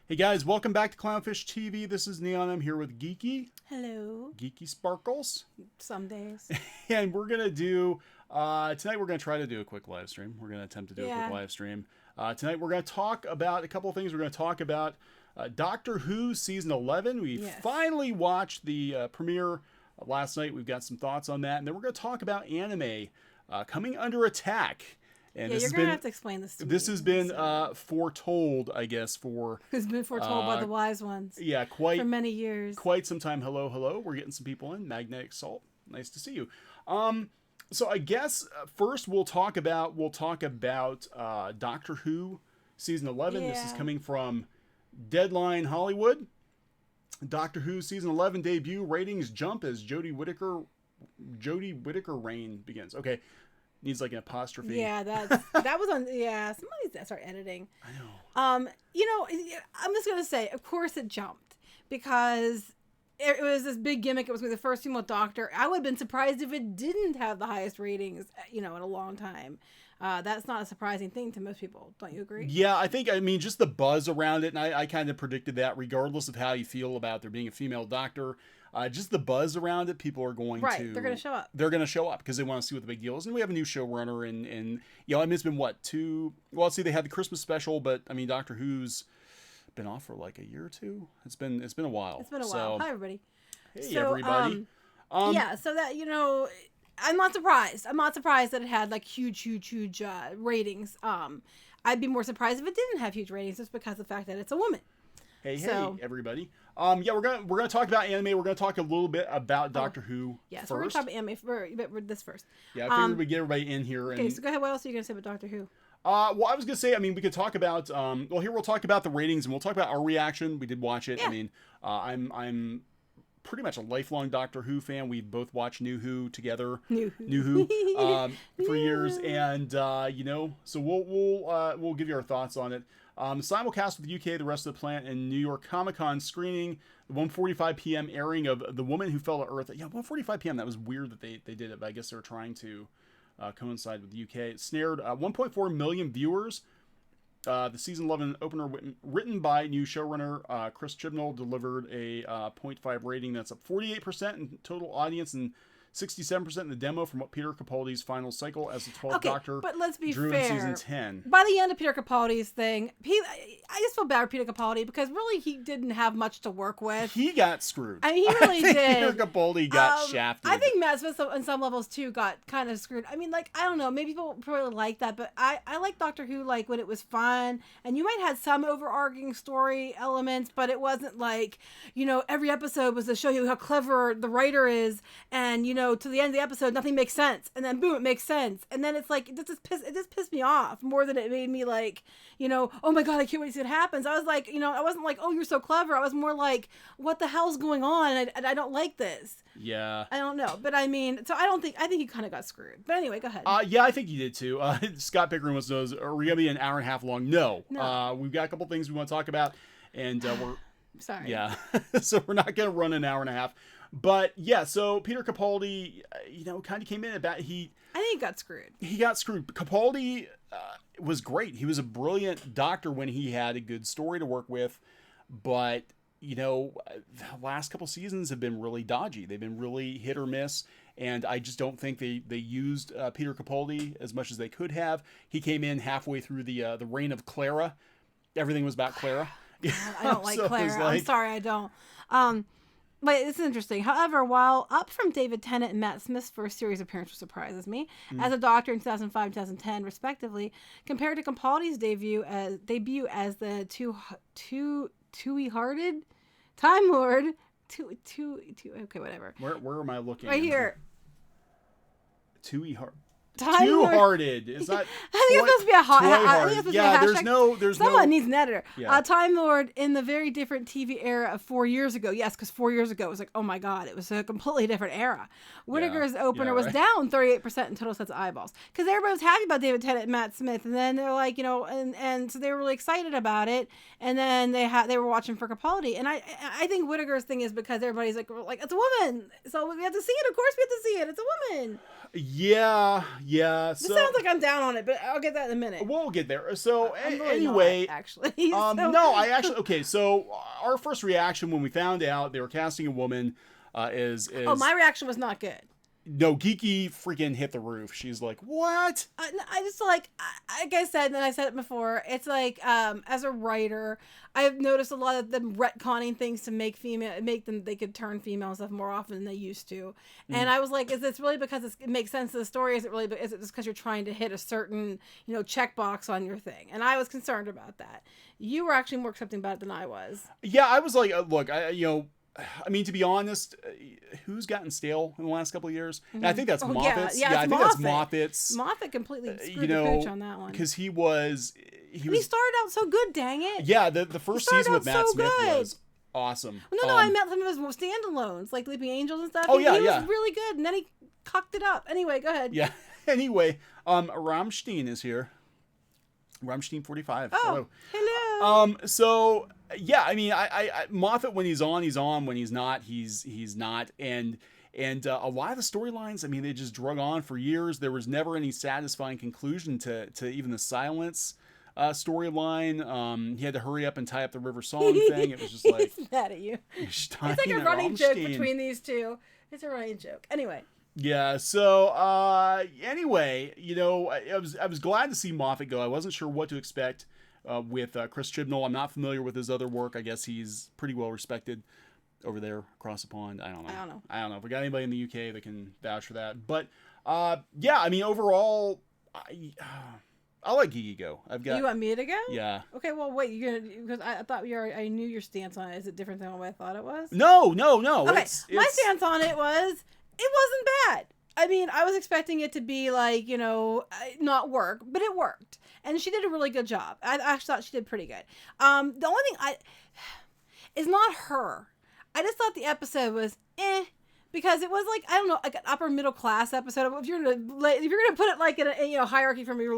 Hey guys, welcome back to Clownfish TV. This is Neon. I'm here with Geeky. Hello. Geeky Sparkles. Some days. And we're going to do, tonight we're going to try to do a quick live stream. We're going to attempt to do a quick live stream. Tonight we're going to talk about a couple of things. We're going to talk about Doctor Who Season 11. We finally watched the premiere last night. We've got some thoughts on that. And then we're going to talk about anime coming under attack. And you're going to have to explain this to me. This has been foretold, I guess, for... It's been foretold by the wise ones. Yeah, quite... For many years. Quite some time. Hello, hello. We're getting some people in. Magnetic Salt. Nice to see you. So I guess first we'll talk about Doctor Who Season 11. Yeah. This is coming from Deadline Hollywood. Doctor Who Season 11 debut ratings jump as Jodie Whittaker reign begins. Okay. Needs like an apostrophe. Yeah, that was on. Yeah, somebody's that start editing. I know. I'm just gonna say, of course it jumped because it was this big gimmick. It was the first female Doctor. I would have been surprised if it didn't have the highest ratings, in a long time. That's not a surprising thing to most people. Don't you agree? Yeah, I mean, just the buzz around it, and I kind of predicted that, regardless of how you feel about there being a female Doctor. Just the buzz around it, people are going to... They're going to show up. They're going to show up because they want to see what the big deal is. And we have a new showrunner and it's been what, well, let's see, they had the Christmas special, but I mean, Doctor Who's been off for like a year or two. It's been a while. It's been a while. Hi, everybody. Hey, everybody. So that, I'm not surprised. I'm not surprised that it had like huge ratings. I'd be more surprised if it didn't have huge ratings just because of the fact that it's a woman. Hey, everybody. We're gonna talk about anime. We're gonna talk a little bit about Doctor Who. Yes, first. we're gonna talk about anime for this first. Yeah, I figured we'd get everybody in here. Okay, so go ahead. What else are you gonna say about Doctor Who? Well, I was gonna say, we could talk about. Here we'll talk about the ratings and we'll talk about our reaction. We did watch it. Yeah. I'm pretty much a lifelong Doctor Who fan. We've both watched New Who together. New Who. For years, and so we'll give you our thoughts on it. Simulcast with the UK, the rest of the planet, and New York Comic-Con screening, the 1:45 p.m. airing of The Woman Who Fell to Earth. Yeah, 1:45 p.m. That was weird that they did it, but I guess they were trying to coincide with the UK. It snared 1.4 million viewers. The season 11 opener, written by new showrunner Chris Chibnall, delivered a 0.5 rating. That's up 48% in total audience and 67% in the demo from what Peter Capaldi's final cycle as the 12th Doctor but let's be drew fair. in season 10. By the end of Peter Capaldi's thing, I just feel bad for Peter Capaldi because really he didn't have much to work with. He got screwed. I mean, he really did. Peter Capaldi got shafted. I think Matt Smith on some levels too got kind of screwed. I mean, I don't know, maybe people probably like that, but I like Doctor Who when it was fun, and you might have some overarching story elements, but it wasn't every episode was to show you how clever the writer is, and to the end of the episode nothing makes sense, and then boom, it makes sense, and then it's like it just pissed me off more than it made me oh my god, I can't wait to see what happens. I was I wasn't like, oh, you're so clever. I was more like, what the hell's going on? And I don't like this. Yeah. I don't know, but I think he kind of got screwed. But anyway, go ahead. Yeah, I think he did too. Scott Pickering wants to know, are we gonna be an hour and a half long? No. We've got a couple things we want to talk about, and we're sorry. Yeah, so we're not gonna run an hour and a half. But yeah, so Peter Capaldi, kind of came in about I think he got screwed. He got screwed. Capaldi was great. He was a brilliant Doctor when he had a good story to work with, but the last couple seasons have been really dodgy. They've been really hit or miss, and I just don't think they used Peter Capaldi as much as they could have. He came in halfway through the reign of Clara. Everything was about Clara. I don't like Clara. I'm sorry, I don't. But this is interesting. However, while up from David Tennant and Matt Smith's first series appearance, which surprises me, as a Doctor in 2005 and 2010, respectively, compared to Capaldi's debut as the two-hearted Time Lord, okay, whatever. Where am I looking? Right here. Two-hearted. Is that? I think it's supposed to be a hashtag. There's Someone needs an editor. Yeah. Time Lord in the very different TV era of 4 years ago. Yes, because 4 years ago it was like, oh my god, it was a completely different era. Whittaker's opener was down 38% in total sets of eyeballs because everybody was happy about David Tennant and Matt Smith, and then they're like, and so they were really excited about it, and then they were watching for Capaldi, and I think Whittaker's thing is because everybody's like it's a woman, so we have to see it. Of course, we have to see it. It's a woman. Yeah, Yeah. This So sounds like I'm down on it, but I'll get that in a minute. we'll get there. So I'm really anyway, not, actually. So- no, I actually okay. So our first reaction when we found out they were casting a woman is Oh, my reaction was not good. no, Geeky freaking hit the roof. She's like, what? I just like I said, and I said it before. It's like as a writer, I've noticed a lot of them retconning things to make them they could turn female and stuff more often than they used to. And I was like, is this really because it makes sense to the story? Is it just because you're trying to hit a certain checkbox on your thing? And I was concerned about that. You were actually more accepting about it than I was. Yeah, I was like, look, I mean, to be honest, who's gotten stale in the last couple of years? And I think that's Moffat's. Yeah, I think that's Moffat's. Moffat completely screwed the pooch on that one. Because he started out so good, dang it. Yeah, the first season with Matt Smith good. was awesome. No, I meant some of his standalones, like Leaping Angels and stuff. Oh, he was really good, and then he cocked it up. Anyway, go ahead. Yeah. Anyway, Rammstein is here. Rammstein 45. Oh, hello. So yeah, I mean, I Moffat when he's on, he's on. When he's not, he's not. And a lot of the storylines, I mean, they just drug on for years. There was never any satisfying conclusion to even the Silence storyline. He had to hurry up and tie up the River Song thing. It was just like he's mad at you. It's like a running joke between these two. It's a running joke. Anyway. Yeah. So anyway, I was glad to see Moffat go. I wasn't sure what to expect with Chris Chibnall. I'm not familiar with his other work. I guess he's pretty well respected over there across the pond. I don't know if we got anybody in the UK that can vouch for that. But yeah, I mean, overall, I like Gigi Go. You want me to go? Yeah. Okay. Well, wait. You're gonna because I thought I knew your stance on it. Is it different than what I thought it was? No. Okay. My stance on it was it wasn't bad. I mean, I was expecting it to be like not work, but it worked, and she did a really good job. I actually thought she did pretty good. The only thing is not her. I just thought the episode was because it was like, I don't know, like an upper middle class episode. If you're gonna put it like in a hierarchy from your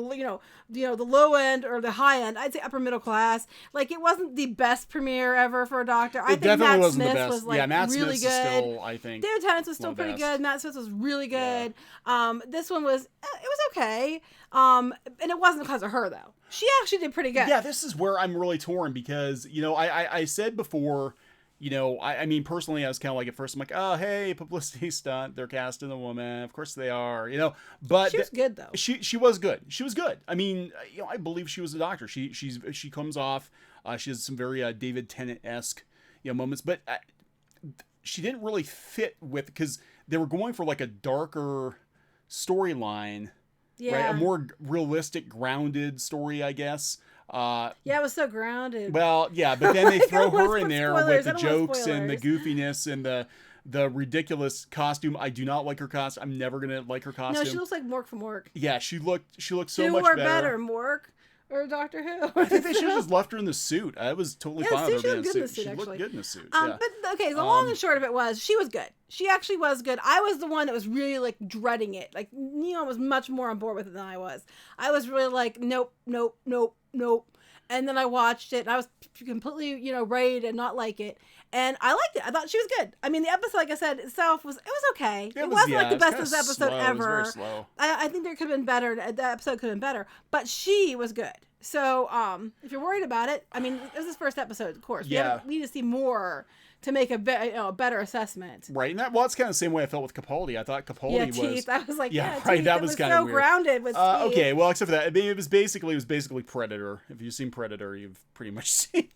the low end or the high end, I'd say upper middle class. Like it wasn't the best premiere ever for a Doctor. I think Matt Smith was like really good. Still, I think David Tennant's was still pretty good. Matt Smith was really good. Yeah. This one was it was okay. And it wasn't because of her though. She actually did pretty good. Yeah, this is where I'm really torn because I said before. I mean, personally, I was kind of like, at first, I'm like, oh, hey, publicity stunt. They're casting a woman. Of course they are, But she was good, though. She was good. She was good. I mean, I believe she was a doctor. She comes off, she has some very David Tennant-esque, moments. But she didn't really fit with, because they were going for, like, a darker storyline. Yeah. Right? A more realistic, grounded story, I guess. Yeah, it was so grounded. Well, yeah, but then they throw her in there with the jokes and the goofiness and the ridiculous costume. I do not like her costume. I'm never gonna like her costume. No, she looks like Mork from Mork. Yeah, she looked so much better. Who wore better, Mork or Doctor Who? I think they should have just left her in the suit. I was totally fine with her being in the suit. She looked good in the suit. Yeah. But okay, the long and short of it was she was good. She actually was good. I was the one that was really like dreading it. Like Neon was much more on board with it than I was. I was really like, nope. And then I watched it, and I was completely, ready to not like it. And I liked it. I thought she was good. I mean, the episode, like I said, itself was okay. It wasn't like the bestest episode ever. It was very slow. I think there could have been better. The episode could have been better, but she was good. So, if you're worried about it, I mean, this is his first episode, of course. Yeah. We need to see more to make a better assessment. Right, and that it's kind of the same way I felt with Capaldi. I thought Capaldi was teeth. I was like, right. Teeth. That was kind of so weird. Grounded with teeth. Okay, well, except for that, I mean, it was basically Predator. If you've seen Predator, you've pretty much seen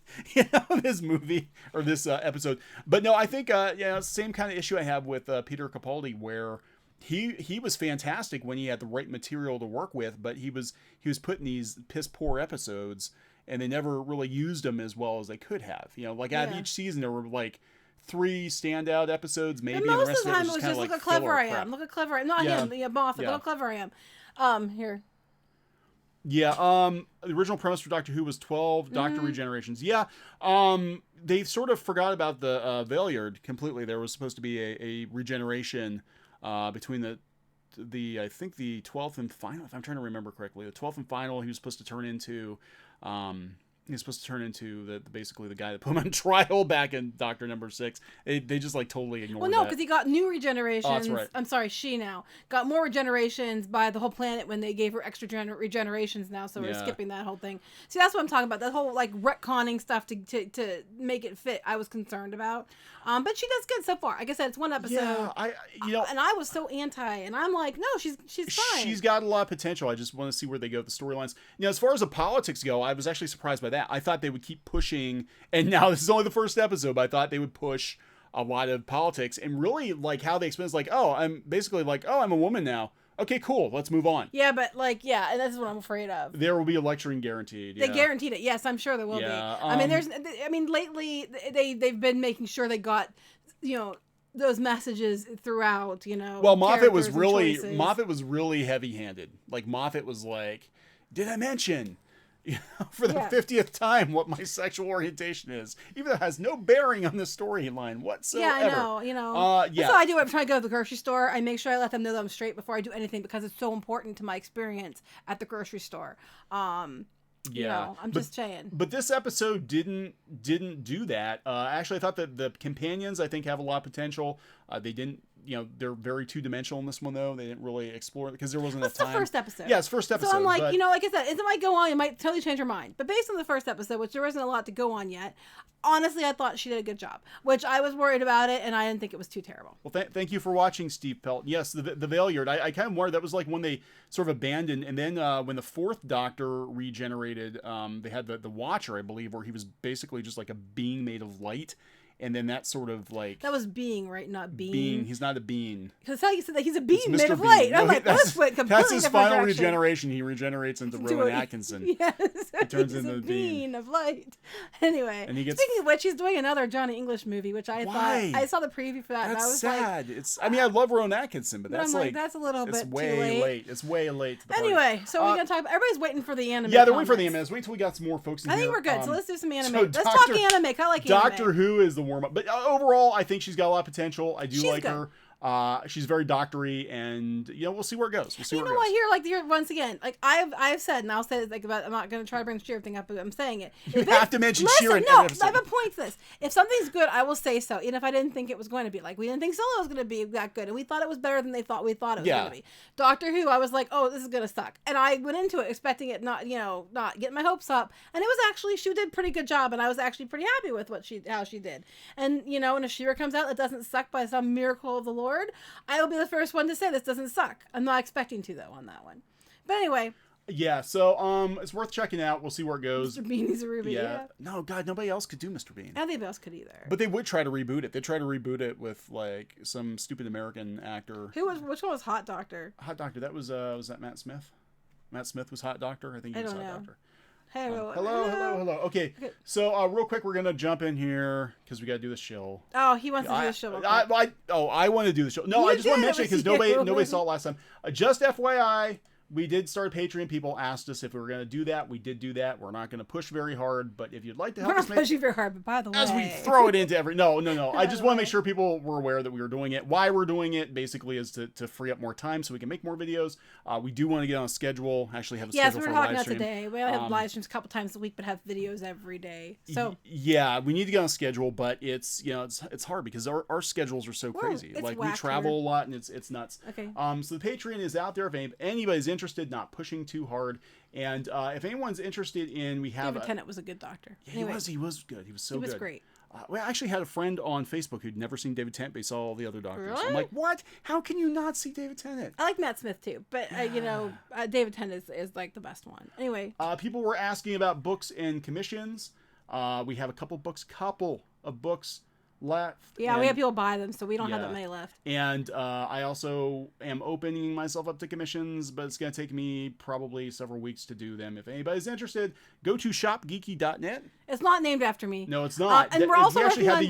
this movie or this episode. But no, I think same kind of issue I have with Peter Capaldi, where he was fantastic when he had the right material to work with, but he was put in these piss poor episodes. And they never really used them as well as they could have. Out of each season, there were like 3 standout episodes, maybe. And most the rest of the time, it was just look how clever I am. Look how clever I am. Not him, Moffat. Look how clever I am. Here. Yeah. The original premise for Doctor Who was 12 Doctor regenerations. Yeah. They sort of forgot about the Valeyard completely. There was supposed to be a regeneration between the I think the 12th and final. If I'm trying to remember correctly, the 12th and final, he was supposed to turn into He's supposed to turn into basically the guy that put him on trial back in Doctor Number 6. They just like totally ignored Well, no, because he got new regenerations. Oh, that's right. I'm sorry, she now got more regenerations by the whole planet when they gave her extra regenerations now. So we're skipping that whole thing. See, that's what I'm talking about. That whole like retconning stuff to make it fit. I was concerned about. But she does good so far. Like I said, it's one episode. Yeah, and I was so anti, and I'm like, no, she's fine. She's got a lot of potential. I just want to see where they go with the storylines. As far as the politics go, I was actually surprised by that. I thought they would keep pushing, and now this is only the first episode, but I thought they would push a lot of politics, and really like how they explain it's like, I'm a woman now. Okay, cool. Let's move on. Yeah, but and this is what I'm afraid of. There will be a lecturing guaranteed. They guaranteed it. Yes, I'm sure there will be. Lately they've been making sure they got, those messages throughout, Well, Moffat was really heavy-handed. Like Moffat was like, did I mention for the 50th time what my sexual orientation is, even though it has no bearing on the storyline whatsoever. Yeah, I know. That's what I do when I'm trying to go to the grocery store. I make sure I let them know that I'm straight before I do anything, because it's so important to my experience at the grocery store. I'm just saying. But this episode didn't do that. Actually, I thought that the companions, I think, have a lot of potential. They didn't, they're very two-dimensional in this one, though. They didn't really explore it because there wasn't enough time. It's the first episode. Yeah, it's first episode. So I'm like, like I said, as it might go on, it might totally change your mind. But based on the first episode, which there wasn't a lot to go on yet, honestly, I thought she did a good job, which I was worried about it, and I didn't think it was too terrible. Well, thank you for watching, Steve Pelt. Yes, the Valeyard. I kind of worried that was like one they sort of abandoned, and then when the fourth Doctor regenerated, they had the Watcher, I believe, where he was basically just like a being made of light. And then that sort of like... That was being, right? Not being. Being. He's not a being. Because how you said that he's a being made of light. No, I'm like, that's that's his final regeneration. He regenerates into Rowan Atkinson. Yes. He turns into a being of light. Anyway. And he gets... Speaking of which, he's doing another Johnny English movie, which I thought... I saw the preview for that. That's and I was sad. Like, I love Rowan Atkinson, but that's like... That's a little bit too late. It's way late to the party. Anyway, so we're going to talk about... Everybody's waiting for the anime. Yeah, they're waiting for the anime. Let's wait till we got some more folks in here. I think we're good. So let's do some anime. Let's talk anime. I like anime. Doctor Who is the warm-up. But overall, I think she's got a lot of potential. I do like her. She's very doctory, and we'll see where it goes. We'll see where it goes. Here, once again, like I've said, and I'll say it about. I'm not going to try to bring the Sheeran thing up, but I'm saying it. You have to mention Sheeran. No, I have a point to this. If something's good, I will say so, even if I didn't think it was going to be. Like we didn't think Solo was going to be that good, and we thought it was better than we thought it was going to be. Doctor Who, I was like, oh, this is going to suck, and I went into it expecting it not getting my hopes up, and it was actually she did a pretty good job, and I was actually pretty happy with how she did, and and if Sheeran comes out, it doesn't suck by some miracle of the Lord, I will be the first one to say this doesn't suck. I'm not expecting to, though, on that one. But anyway. Yeah, so it's worth checking out. We'll see where it goes. Mr. Bean is a Ruby, yeah. No, God, nobody else could do Mr. Bean. I don't think nobody else could either. But they would try to reboot it. They'd try to reboot it with, like, some stupid American actor. Which one was Hot Doctor? Hot Doctor, that was that Matt Smith? Matt Smith was Hot Doctor? I think he was Hot Doctor. Hello. Okay, so real quick, we're going to jump in here because we got to do the show. Oh, he wants to do the show. I want to do the show. No, I just want to mention it because nobody saw it last time. Just FYI, we did start Patreon. People asked us if we were going to do that. We did do that. We're not going to push very hard, but if you'd like to help us, pushing very hard. But by the way, as we throw it into no. I just want to make sure people were aware that we were doing it. Why we're doing it basically is to free up more time so we can make more videos. We do want to get on a schedule. Actually, have a schedule for a live stream. Yes, we were talking about today. We only have live streams a couple times a week, but have videos every day. So yeah, we need to get on a schedule, but it's it's hard because our schedules are so crazy. Like we travel a lot and it's nuts. Okay. So the Patreon is out there if anybody's interested. Not pushing too hard, and if anyone's interested in, we have David Tennant was a good doctor. Yeah, anyway, he was good. He was so good. He was great. We actually had a friend on Facebook who'd never seen David Tennant, but he saw all the other doctors. Really? I'm like, what? How can you not see David Tennant? I like Matt Smith too, but David Tennant is like the best one. Anyway, people were asking about books and commissions. We have a couple of books left. Yeah, we have people buy them, so we don't have that many left. And I also am opening myself up to commissions, but it's going to take me probably several weeks to do them. If anybody's interested, go to shopgeeky.net. It's not named after me. No, it's not. And we're also working on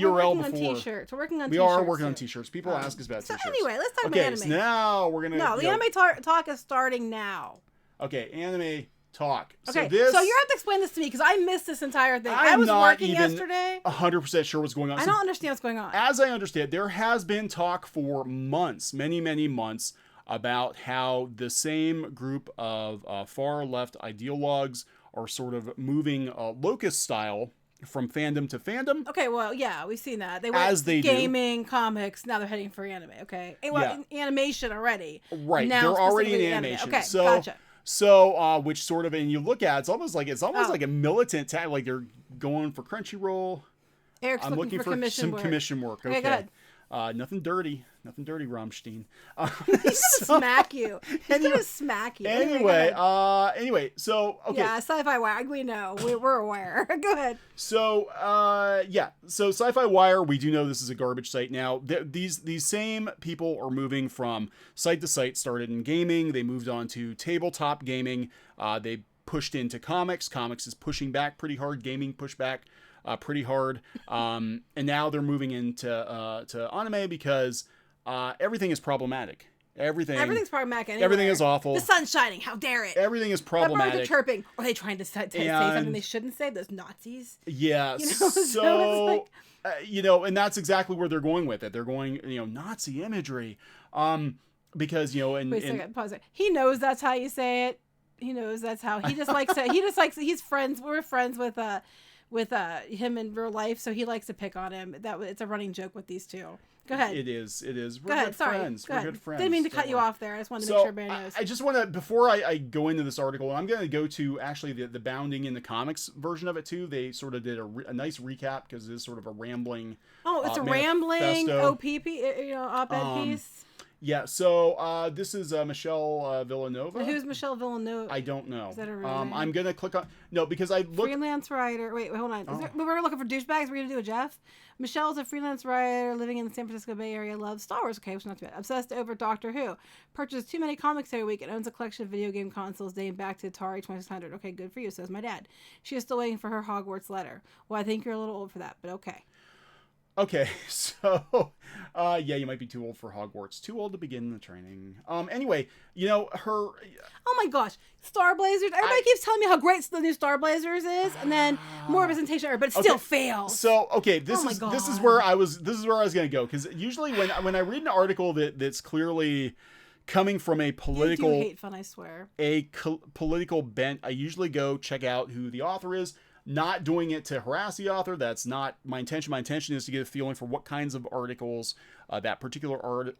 t-shirts. We're working on t-shirts. We are working on t-shirts. People ask us about t-shirts. So anyway, let's talk about anime. So now we're going to... No, the anime talk is starting now. Okay, anime talk. Okay, so you have to explain this to me because I missed this entire thing. I was working yesterday. 100% sure what's going on. I don't understand what's going on. As I understand, there has been talk for months, many months, about how the same group of far left ideologues are sort of moving locust style from fandom to fandom. Okay, well, yeah, we've seen that. They As went they gaming, comics, now they're heading for anime, okay? Well, animation already. Right, Now they're already in specifically animation. Okay, so, gotcha. So, which sort of, and you look at, it's almost like a militant tag, like they're going for Crunchyroll. Eric's I'm looking for commission work. commission work. Okay, go ahead. Nothing dirty, Rammstein. He's gonna smack you. He's gonna smack you. Anyway, so okay. Yeah, Sci-Fi Wire. We know. We're aware. Go ahead. So so Sci-Fi Wire. We do know this is a garbage site now. These same people are moving from site to site. Started in gaming, they moved on to tabletop gaming. They pushed into comics. Comics is pushing back pretty hard. Gaming pushed back pretty hard, and now they're moving into to anime because everything is problematic. Everything's problematic. Anywhere. Everything is awful. The sun's shining. How dare it? Everything is problematic. Birds are chirping. Are they trying to say something they shouldn't say? Those Nazis. Yeah. You know? So and that's exactly where they're going with it. They're going, Nazi imagery, because and wait a second. Pause it. He knows that's how you say it. He knows that's how he just likes it. He just likes. He's friends. We're friends with him in real life, so he likes to pick on him. It's a running joke with these two. Go ahead. It is. Go ahead. Sorry. We're good friends. Didn't mean to cut you off there. I just wanted to make sure everybody knows. I just want to, before I go into this article, I'm going to go to actually the Bounding in the Comics version of it too. They sort of did a nice recap because it is sort of a rambling. Oh, it's a rambling OPP, op-ed piece. Yeah, so this is Michelle Villanova. Who's Michelle Villanova? I don't know. Is that her real name? I'm gonna click on because I look freelance writer. Wait, hold on. We're looking for douchebags. We're gonna do a Jeff. Michelle's a freelance writer living in the San Francisco Bay Area. Loves Star Wars. Okay, which is not too bad. Obsessed over Doctor Who. Purchases too many comics every week and owns a collection of video game consoles dating back to Atari 2600. Okay, good for you. Says my dad. She is still waiting for her Hogwarts letter. Well, I think you're a little old for that, but okay. Okay, so, yeah, you might be too old for Hogwarts. Too old to begin the training. Anyway, her... Oh my gosh, Star Blazers. Everybody keeps telling me how great the new Star Blazers is, and then more representation, but it still fails. So, okay, this is where I was going to go, because usually when I read an article that's clearly coming from a political... You do hate fun, I swear. Political bent, I usually go check out who the author is. Not doing it to harass the author. That's not my intention. My intention is to get a feeling for what kinds of articles that particular author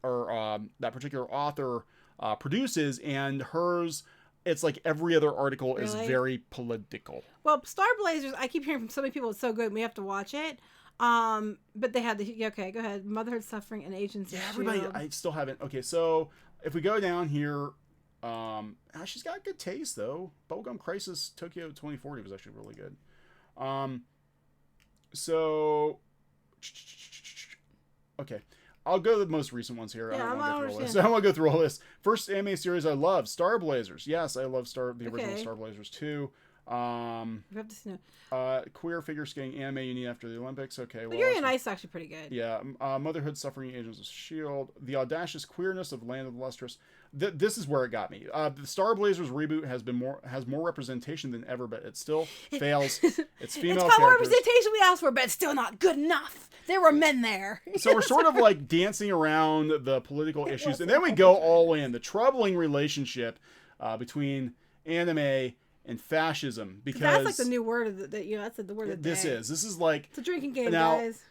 produces. And hers, it's like every other article is very political. Well, Star Blazers, I keep hearing from so many people it's so good. We have to watch it. But they had okay, go ahead. Motherhood, Suffering, and Agency. Yeah, everybody. I still haven't. Okay, so if we go down here. She's got good taste though. Bubblegum Crisis Tokyo 2040 was actually really good. So okay, I'll go to the most recent ones here. Yeah, I don't want to go through all this. First anime series I love, Star Blazers. Yes, I love the original Star Blazers too. We have to see. Queer figure skating anime you need after the Olympics. Okay, well, Yuri on Ice is actually pretty good. Yeah, Motherhood, Suffering, Agents of S.H.I.E.L.D. The audacious queerness of Land of the Lustrous. This is where it got me. The Star Blazers reboot has more representation than ever, but it still fails. It's female. It's got more representation we asked for, but it's still not good enough. There were men there. So we're sort of like dancing around the political issues, and then we go all in. The troubling relationship between anime and fascism, because that's like the new word that that's the word of the day. This is like it's a drinking game, guys.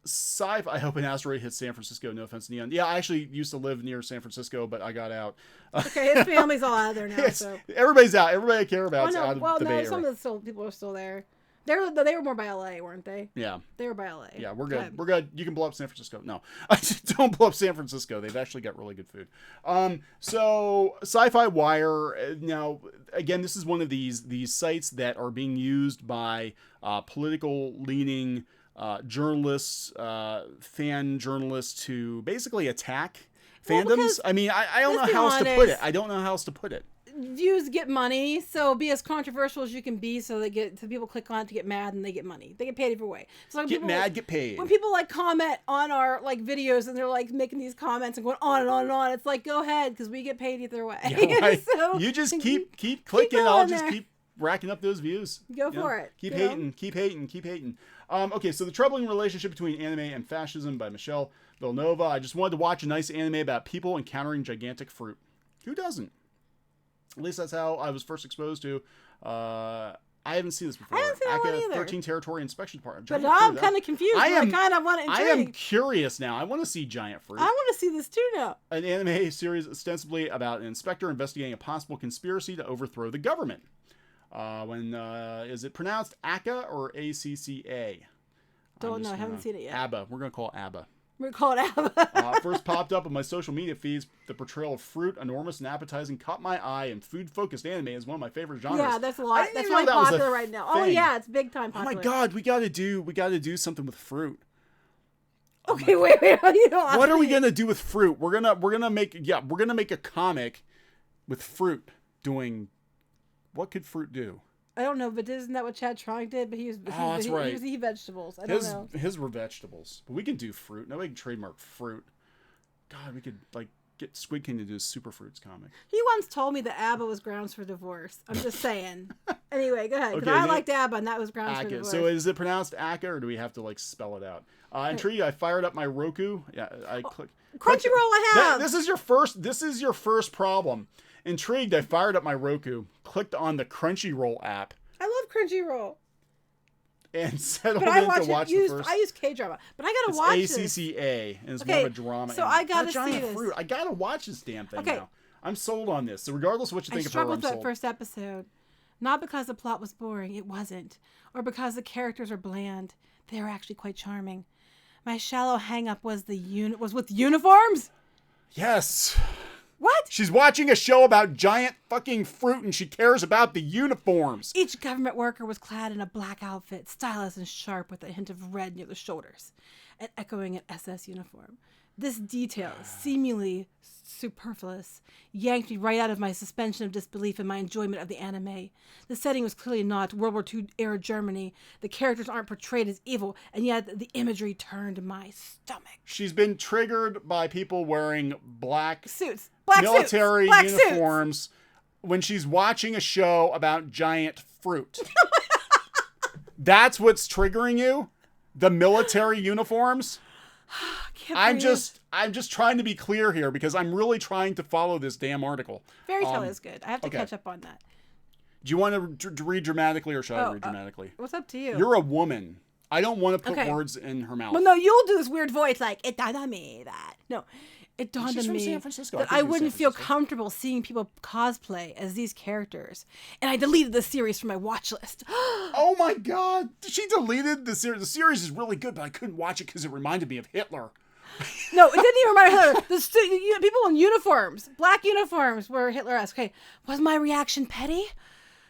Sci-fi. I hope an asteroid hits San Francisco. No offense, Neon. Yeah, I actually used to live near San Francisco, but I got out. Okay, his family's all out of there now. So everybody's out. Everybody I care about is out of the Bay Area. Some of the people are still there. They were more by LA, weren't they? Yeah. They were by LA. Yeah, we're good. We're good. You can blow up San Francisco. No, don't blow up San Francisco. They've actually got really good food. So Sci-Fi Wire. Now, again, this is one of these sites that are being used by political leaning journalists, fan journalists to basically attack fandoms. I mean, I don't know how else to put it. I don't know how else to put it. Views get money, so be as controversial as you can be, so people click on it to get mad and they get money. They get paid either way. So get mad, get paid. When people comment on our videos and they're making these comments and going on and on and on, it's like, go ahead, because we get paid either way. Yeah, right. So you just keep clicking. I'll just keep racking up those views. Go for it. Keep hating. Okay, so the troubling relationship between anime and fascism by Michelle Villanova. I just wanted to watch a nice anime about people encountering gigantic fruit. Who doesn't? At least that's how I was first exposed to I haven't seen this before. I haven't seen that one ACA either. 13 Territory Inspection Department. But Giant I'm fruit, kind of confused. I kind of want to I intrigue. am curious now. I want to see Giant Fruit. I want to see this too now. An anime series ostensibly about an inspector investigating a possible conspiracy to overthrow the government. Is it pronounced ACA or ACCA? Don't know. I haven't seen it yet. ABBA. We're going to call it ABBA. We're called ABBA. First popped up on my social media feeds. The portrayal of fruit, enormous and appetizing, caught my eye, and food-focused anime is one of my favorite genres. Yeah, that's a lot. That's really popular right now. Thing. Oh yeah, it's big time popular. Oh my god, we gotta do something with fruit. Okay, wait. You know, what are we gonna do with fruit? We're gonna make a comic with fruit doing. What could fruit do? I don't know, but isn't that what Chad Trong did? But he was vegetables. I don't know. His were vegetables, but we can do fruit. Nobody can trademark fruit. God, we could get Squid King to do a Super Fruits comic. He once told me that ABBA was grounds for divorce. I'm just saying. Anyway, go ahead. Because Okay, I liked ABBA, and that was grounds for divorce. So is it pronounced ACA, or do we have to spell it out? Intrigued. I fired up my Roku. Yeah, I clicked. Crunchyroll. I have. This is your first problem. Intrigued. I fired up my Roku. Clicked on the Crunchyroll app. I love Crunchyroll. And settled in to watch the first. I use K-drama, but I gotta watch this. It's ACCA, and it's more of a drama. So I gotta see this. Fruit. I gotta watch this damn thing now. I'm sold on this. So regardless of what you think of her, I'm sold. I struggled with that first episode. Not because the plot was boring, it wasn't. Or because the characters are bland. They were actually quite charming. My shallow hang-up was with uniforms? Yes. What? She's watching a show about giant fucking fruit and she cares about the uniforms. Each government worker was clad in a black outfit, stylish and sharp with a hint of red near the shoulders, and echoing an SS uniform. This detail, seemingly superfluous, yanked me right out of my suspension of disbelief and my enjoyment of the anime. The setting was clearly not World War II era Germany. The characters aren't portrayed as evil, and yet the imagery turned my stomach. She's been triggered by people wearing black suits, military uniforms when she's watching a show about giant fruit. That's what's triggering you? The military uniforms? I'm just trying to be clear here because I'm really trying to follow this damn article. Fairy tale is good. I have to catch up on that. Do you want to read dramatically or should I read dramatically? What's up to you? You're a woman. I don't want to put words in her mouth. Well, no, you'll do this weird voice like, it dawned on me that. No, it dawned on me that I wouldn't feel comfortable seeing people cosplay as these characters. And I deleted the series from my watch list. Oh my god. She deleted the series. The series is really good, but I couldn't watch it because it reminded me of Hitler. No, it didn't even remind her. People in uniforms, black uniforms, were Hitler-esque. Okay, was my reaction petty?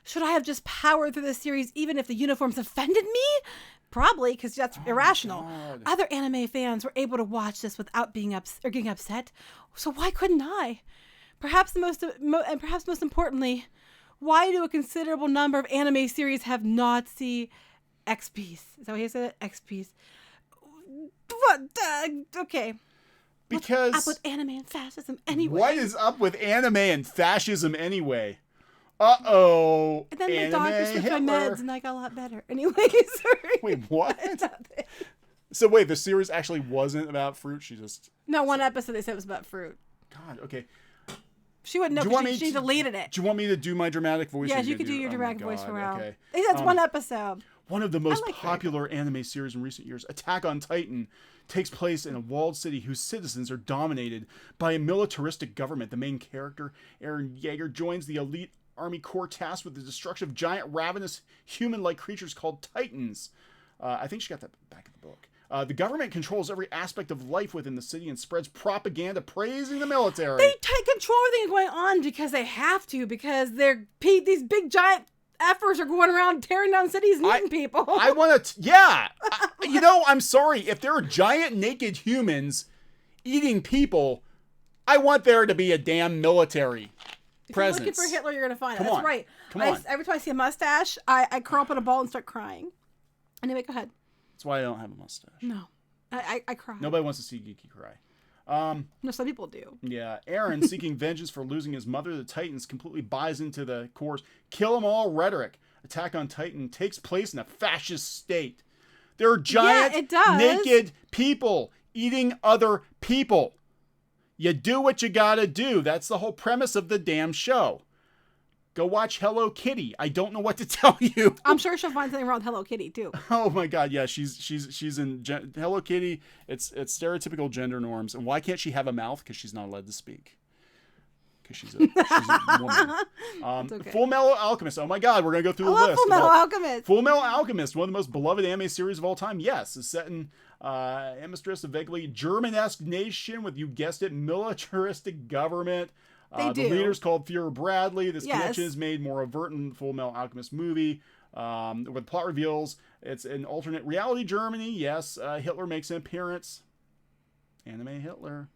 Should I have just powered through this series even if the uniforms offended me? Probably, because that's irrational. God. Other anime fans were able to watch this without being getting upset. So why couldn't I? Perhaps most importantly, why do a considerable number of anime series have Nazi XPs? Is that what he said? XPs. What? Okay. Because what's up with anime and fascism anyway? What is up with anime and fascism anyway? Uh-oh. And then my doctor switched my meds and I got a lot better. Anyway, sorry. Wait, what? So wait, the series actually wasn't about fruit? She just... No, one episode they said it was about fruit. God, okay. She wouldn't know because she deleted it. Do you want me to do my dramatic voice? Yes, you could do your dramatic voice for a while. Okay. That's one episode. One of the most popular anime series in recent years, Attack on Titan, takes place in a walled city whose citizens are dominated by a militaristic government. The main character, Eren Yeager, joins the elite Army Corps tasked with the destruction of giant, ravenous, human-like creatures called Titans. I think she got that back in the book. The government controls every aspect of life within the city and spreads propaganda praising the military. They take control of everything going on because they have to, because these big giant effers are going around tearing down cities and eating people. I want to... Yeah. I'm sorry. If there are giant naked humans eating people, I want there to be a damn military presence. If you're looking for Hitler, you're going to find it. That's right. Come on. Every time I see a mustache, I curl up in a ball and start crying. Anyway, go ahead. That's why I don't have a mustache. No. I cry. Nobody wants to see Geeky cry. No, some people do. Yeah. Eren, seeking vengeance for losing his mother, the Titans, completely buys into the Corps' kill 'em all rhetoric. Attack on Titan takes place in a fascist state. There are giant, naked people eating other people. You do what you gotta do. That's the whole premise of the damn show. Go watch Hello Kitty. I don't know what to tell you. I'm sure she'll find something wrong with Hello Kitty too. Oh my God, yeah, she's in Hello Kitty. It's stereotypical gender norms, and why can't she have a mouth? Because she's not allowed to speak. Because she's a woman. Okay. Full Metal Alchemist. Oh my God, we're gonna go through the list. Full Metal Alchemist. Full Metal Alchemist, one of the most beloved anime series of all time. Yes, is set in Amstress, a vaguely German-esque nation with, you guessed it, militaristic government. The leader's called Fuhrer Bradley. This connection is made more overt in Full Metal Alchemist movie. With plot reveals, it's in alternate reality Germany. Yes, Hitler makes an appearance. Anime Hitler.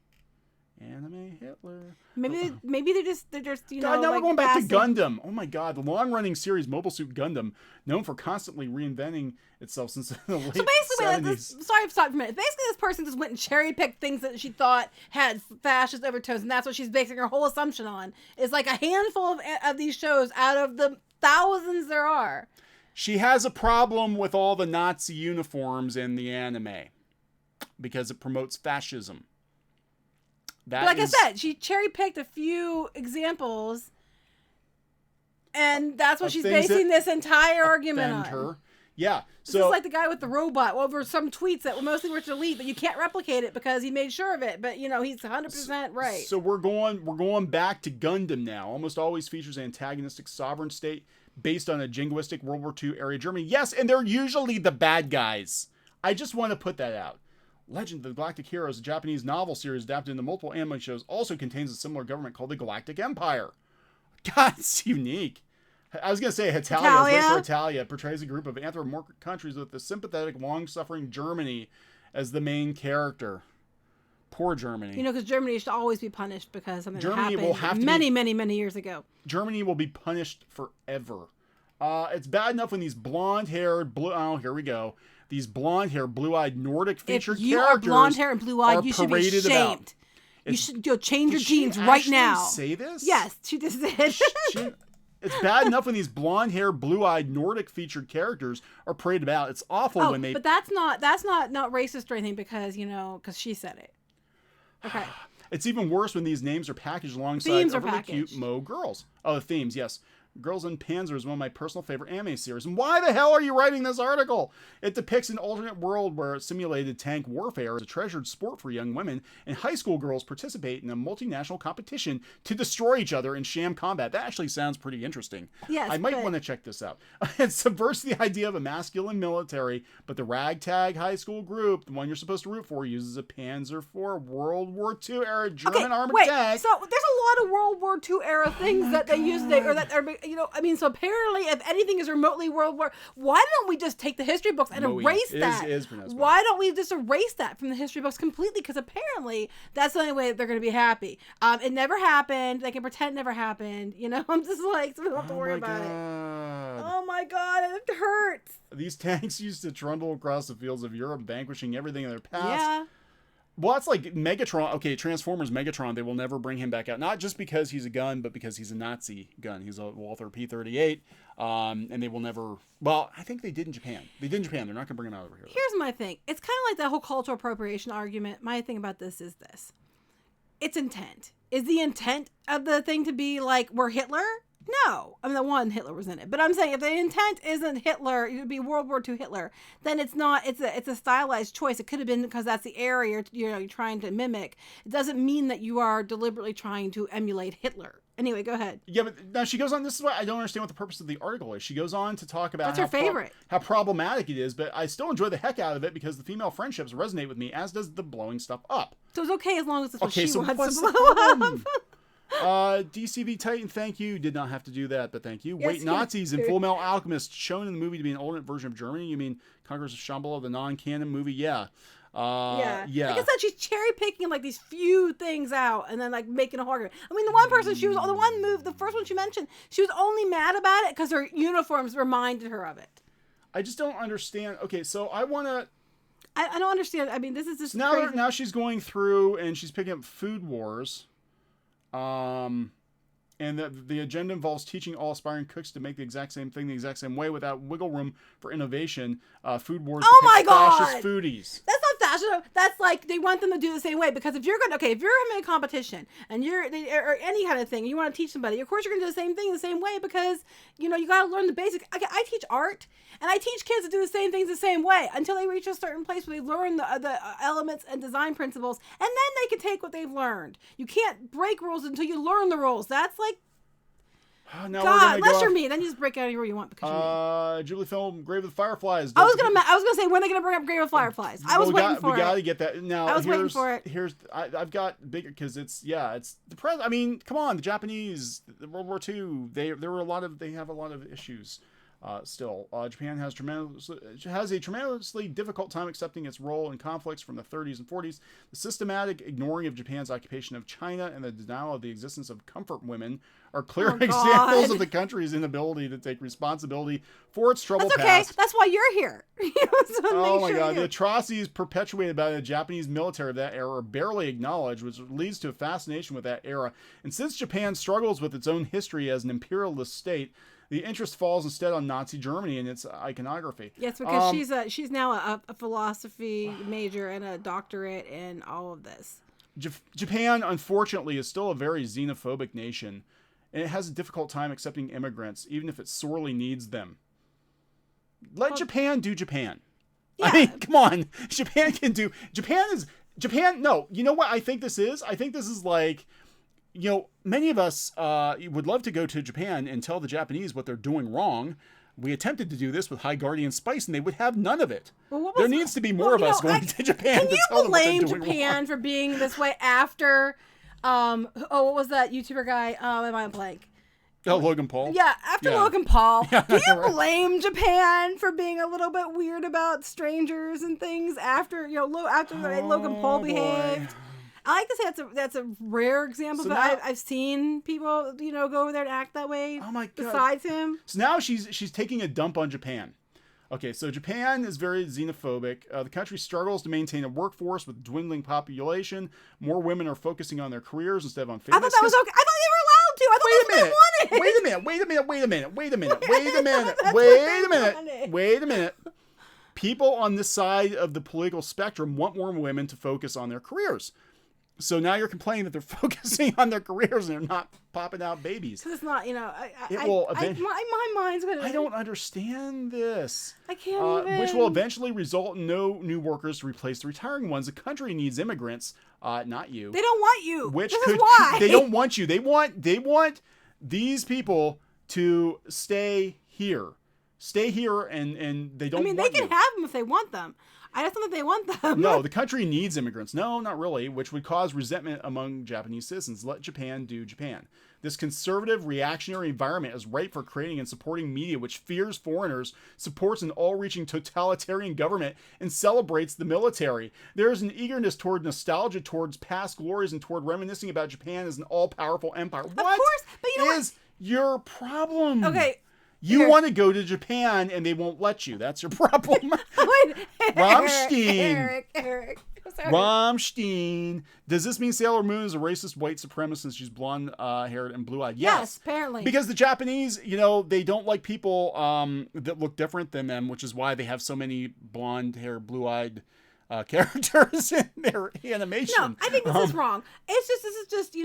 Maybe they're just you know. God, now like we're going back to Gundam. Oh my God, the long-running series Mobile Suit Gundam, known for constantly reinventing itself since the late 70s. Sorry to stop for a minute. Basically, this person just went and cherry-picked things that she thought had fascist overtones, and that's what she's basing her whole assumption on. Is like a handful of these shows out of the thousands there are. She has a problem with all the Nazi uniforms in the anime because it promotes fascism. But like I said, she cherry-picked a few examples, and that's what she's basing this entire argument on. Her. Yeah. This is like the guy with the robot over some tweets that mostly were delete, but you can't replicate it because he made sure of it. But, you know, he's 100% right. So we're going back to Gundam now. Almost always features an antagonistic sovereign state based on a jingoistic World War II area Germany. Yes, and they're usually the bad guys. I just want to put that out. Legend of the Galactic Heroes, a Japanese novel series adapted into multiple anime shows, also contains a similar government called the Galactic Empire. God, it's unique. I was going to say Italia. I was waiting for Italia. It portrays a group of anthropomorphic countries with the sympathetic, long-suffering Germany as the main character. Poor Germany. You know, because Germany should always be punished because something happened many years ago. Germany will be punished forever. It's bad enough when these blonde-haired, here we go. These blonde-haired, blue-eyed Nordic featured characters. If you are blonde hair and blue-eyed, you should be ashamed. You should change your genes right now. Did she say this? Yes, she just did. It's bad enough when these blonde-haired, blue-eyed Nordic featured characters are paraded about. It's awful when they. But that's not racist or anything because she said it. Okay. It's even worse when these names are packaged alongside overly cute Mo girls. Oh, the themes, yes. Girls in Panzer is one of my personal favorite anime series. And why the hell are you writing this article? It depicts an alternate world where simulated tank warfare is a treasured sport for young women, and high school girls participate in a multinational competition to destroy each other in sham combat. That actually sounds pretty interesting. Yes, I might want to check this out. It subverts the idea of a masculine military, but the ragtag high school group, the one you're supposed to root for, uses a Panzer IV World War II era German armored tank. So there's a lot of World War II era things that they use today, or that are. You know, I mean, so apparently, if anything is remotely World War, why don't we just take the history books and erase that? Why don't we just erase that from the history books completely? Because apparently, that's the only way that they're going to be happy. It never happened. They can pretend it never happened. You know, I'm just like, so we don't have to worry about it. Oh my God, it hurts. These tanks used to trundle across the fields of Europe, vanquishing everything in their path. Yeah. Well, it's like Megatron. Okay, Transformers Megatron, they will never bring him back out. Not just because he's a gun, but because he's a Nazi gun. He's a Walther P-38. And they will never... Well, I think they did in Japan. They're not going to bring him out over here. Here's my thing. It's kind of like that whole cultural appropriation argument. My thing about this is this. It's intent. Is the intent of the thing to be like, we're Hitler? No. I mean, the one Hitler was in it. But I'm saying if the intent isn't Hitler, it would be World War II Hitler, then it's not, it's a stylized choice. It could have been because that's the area you're trying to mimic. It doesn't mean that you are deliberately trying to emulate Hitler. Anyway, go ahead. Yeah, but now she goes on, this is why I don't understand what the purpose of the article is. She goes on to talk about how problematic it is, but I still enjoy the heck out of it because the female friendships resonate with me, as does the blowing stuff up. So it's okay as long as it's what she wants to blow up. DCV Titan, thank you. Did not have to do that, but thank you. Yes, wait, Nazis in Full Metal Alchemist shown in the movie to be an alternate version of Germany? You mean Conquerors of Shambhala, the non-canon movie? Yeah. Yeah. Like I said, she's cherry picking like these few things out and then like making a argument. I mean, the one person the first one she mentioned, she was only mad about it because her uniforms reminded her of it. I just don't understand. Okay, so I want to. I don't understand. I mean, this is just now she's going through and she's picking up Food Wars. And the agenda involves teaching all aspiring cooks to make the exact same thing the exact same way without wiggle room for innovation. Food Wars. Oh my God! Fascist foodies. That's not Yeah, so that's like they want them to do the same way, because if you're if you're having a competition and or any kind of thing, you want to teach somebody, of course you're gonna do the same thing the same way, because you got to learn the basics. Okay, I teach art, and I teach kids to do the same things the same way until they reach a certain place where they learn the elements and design principles, and then they can take what they've learned. You can't break rules until you learn the rules. That's like, God, unless you're me, then you just break out anywhere you want because you're me. Ghibli film Grave of the Fireflies. I was gonna say, when are they gonna bring up Grave of the Fireflies? I was waiting for it. We gotta get that now. I was waiting for it. I've got bigger, because it's the I mean, come on, the Japanese, World War II. They have a lot of issues. Still, Japan has a tremendously difficult time accepting its role in conflicts from the 30s and 40s. The systematic ignoring of Japan's occupation of China and the denial of the existence of comfort women are clear examples of the country's inability to take responsibility for its troubled past. That's why you're here. Oh my God. The atrocities perpetuated by the Japanese military of that era are barely acknowledged, which leads to a fascination with that era. And since Japan struggles with its own history as an imperialist state, the interest falls instead on Nazi Germany and its iconography. Yes, because she's now a philosophy major and a doctorate in all of this. Japan, unfortunately, is still a very xenophobic nation, and it has a difficult time accepting immigrants, even if it sorely needs them. Let Japan do Japan. Yeah. I mean, come on. Japan can do... Japan, no. You know what I think this is? I think this is like... many of us would love to go to Japan and tell the Japanese what they're doing wrong. We attempted to do this with High Guardian Spice, and they would have none of it. There needs to be more of us going to Japan to tell them what they're doing wrong. Can you blame Japan for being this way after... what was that YouTuber guy? Am I blank? Oh, Logan Paul? Yeah, after Logan Paul. Do you blame Japan for being a little bit weird about strangers and things after Logan Paul behaved? I like to say that's a rare example, but I've seen people, go over there and act that way. Oh my God. Besides him. So now she's taking a dump on Japan. Okay, so Japan is very xenophobic. The country struggles to maintain a workforce with dwindling population. More women are focusing on their careers instead of on fitness. I thought that was okay. I thought they were allowed to. I thought that's what they wanted. Wait a minute. People on this side of the political spectrum want more women to focus on their careers. So now you're complaining that they're focusing on their careers and they're not popping out babies. Because it's not, my mind's going to... I don't understand this. I can't even... Which will eventually result in no new workers to replace the retiring ones. The country needs immigrants, not you. They don't want you. This is why. They don't want you. They want these people to stay here. Stay here, and they don't want you. They can have them if they want them. I just don't think they want them. No, the country needs immigrants. No, not really, which would cause resentment among Japanese citizens. Let Japan do Japan. This conservative, reactionary environment is ripe for creating and supporting media which fears foreigners, supports an all-reaching totalitarian government, and celebrates the military. There is an eagerness toward nostalgia towards past glories and toward reminiscing about Japan as an all-powerful empire. What of course, but is your problem? Okay. You want to go to Japan and they won't let you. That's your problem. Wait, Rammstein. Eric. Rammstein. Does this mean Sailor Moon is a racist white supremacist since she's blonde haired and blue eyed? Yes, apparently. Because the Japanese, they don't like people that look different than them, which is why they have so many blonde haired, blue eyed characters in their animation. No, I think this is wrong. This is just,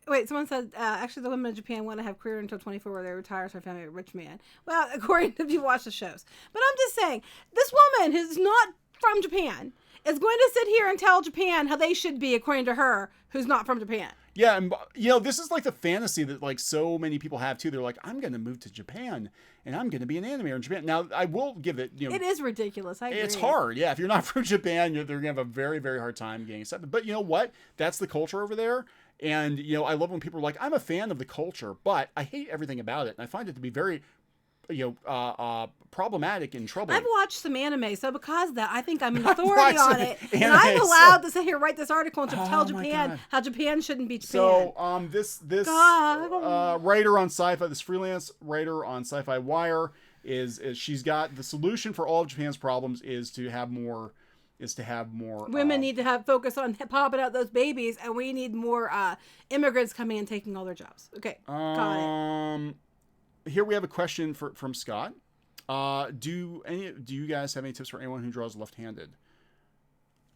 wait, someone said, actually the women of Japan want to have career until 24 where they retire so family a rich man. Well, according to if you watch the shows. But I'm just saying, this woman who's not from Japan is going to sit here and tell Japan how they should be according to her, who's not from Japan. Yeah, and this is like the fantasy that like so many people have too. They're like, I'm going to move to Japan and I'm going to be an animator in Japan. Now, I will give it, it is ridiculous. I agree. It's hard. Yeah, if you're not from Japan, they're going to have a very, very hard time getting accepted. But you know what? That's the culture over there. And, I love when people are like, I'm a fan of the culture, but I hate everything about it. And I find it to be very, problematic and troubling. I've watched some anime, so because of that, I think I'm an authority on it. And I'm allowed to sit here, write this article, and tell Japan how Japan shouldn't be Japan. So, this writer on Sci-Fi, this freelance writer on Sci-Fi Wire, is she's got the solution for all of Japan's problems is to have more. Women need to have focus on popping out those babies, and we need more immigrants coming and taking all their jobs. Okay, got it. Here we have a question from Scott. Do you guys have any tips for anyone who draws left-handed?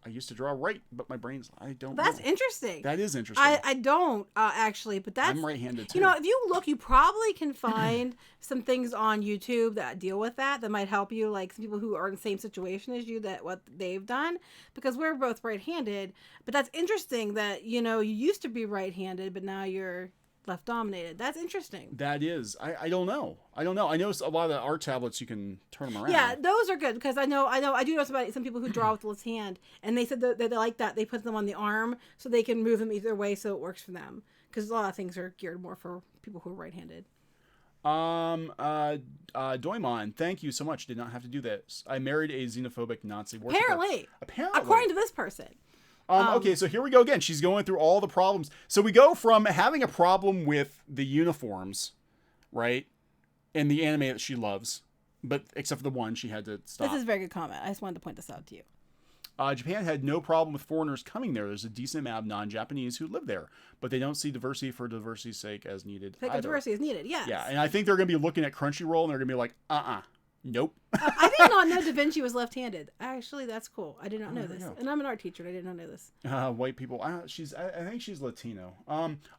I used to draw right, but my brain's I don't. That's know. interesting. That is interesting. I don't actually, but that's I'm right-handed too. You know, if you look, you probably can find some things on YouTube that deal with that might help you. Like some people who are in the same situation as you, that what they've done, because we're both right-handed. But that's interesting that you used to be right-handed, but now you're left dominated. That's interesting. That is. I don't know. I know a lot of the art tablets you can turn them around. Yeah, those are good because I do know some people who draw with the left hand, and they said that they like that. They put them on the arm so they can move them either way, so it works for them. Because a lot of things are geared more for people who are right-handed. Doimon, thank you so much. Did not have to do this. I married a xenophobic Nazi worshiper. Apparently, according to this person. Okay, so here we go again. She's going through all the problems. So we go from having a problem with the uniforms, right, in the anime that she loves, but except for the one, she had to stop. This is a very good comment. I just wanted to point this out to you. Japan had no problem with foreigners coming there. There's a decent amount of non-Japanese who live there, but they don't see diversity for diversity's sake as needed. Diversity is needed, yes. Yeah, and I think they're going to be looking at Crunchyroll and they're going to be like, nope. I did not know Da Vinci was left-handed. Actually, that's cool. I did not know this. And I'm an art teacher, and I did not know this. White people. I think she's Latino.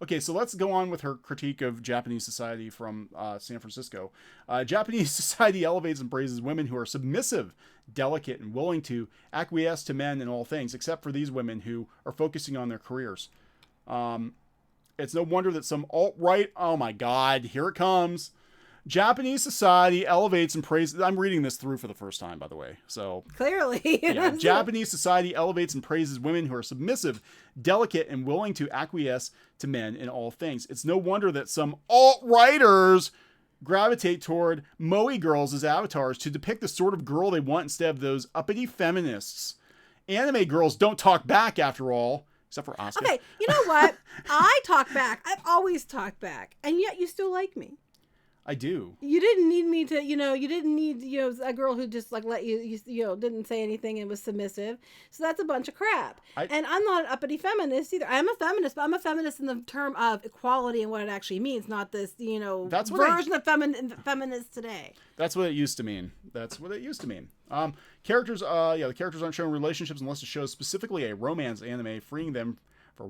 Okay, so let's go on with her critique of Japanese society from San Francisco. Japanese society elevates and praises women who are submissive, delicate, and willing to acquiesce to men in all things, except for these women who are focusing on their careers. It's no wonder that some alt-right... Oh my God, here it comes. Japanese society elevates and praises... I'm reading this through for the first time, by the way. So clearly. Yeah, Japanese society elevates and praises women who are submissive, delicate, and willing to acquiesce to men in all things. It's no wonder that some alt-righters gravitate toward moe girls as avatars to depict the sort of girl they want instead of those uppity feminists. Anime girls don't talk back, after all. Except for Asuka. Okay, you know what? I talk back. I've always talked back. And yet you still like me. I do. You didn't need me to, you didn't need, a girl who just like let you didn't say anything and was submissive. So that's a bunch of crap. And I'm not an uppity feminist either. I'm a feminist, but I'm a feminist in the term of equality and what it actually means, not this, that's version of feminists today. That's what it used to mean. Characters, the characters aren't showing relationships unless it shows specifically a romance anime, freeing them for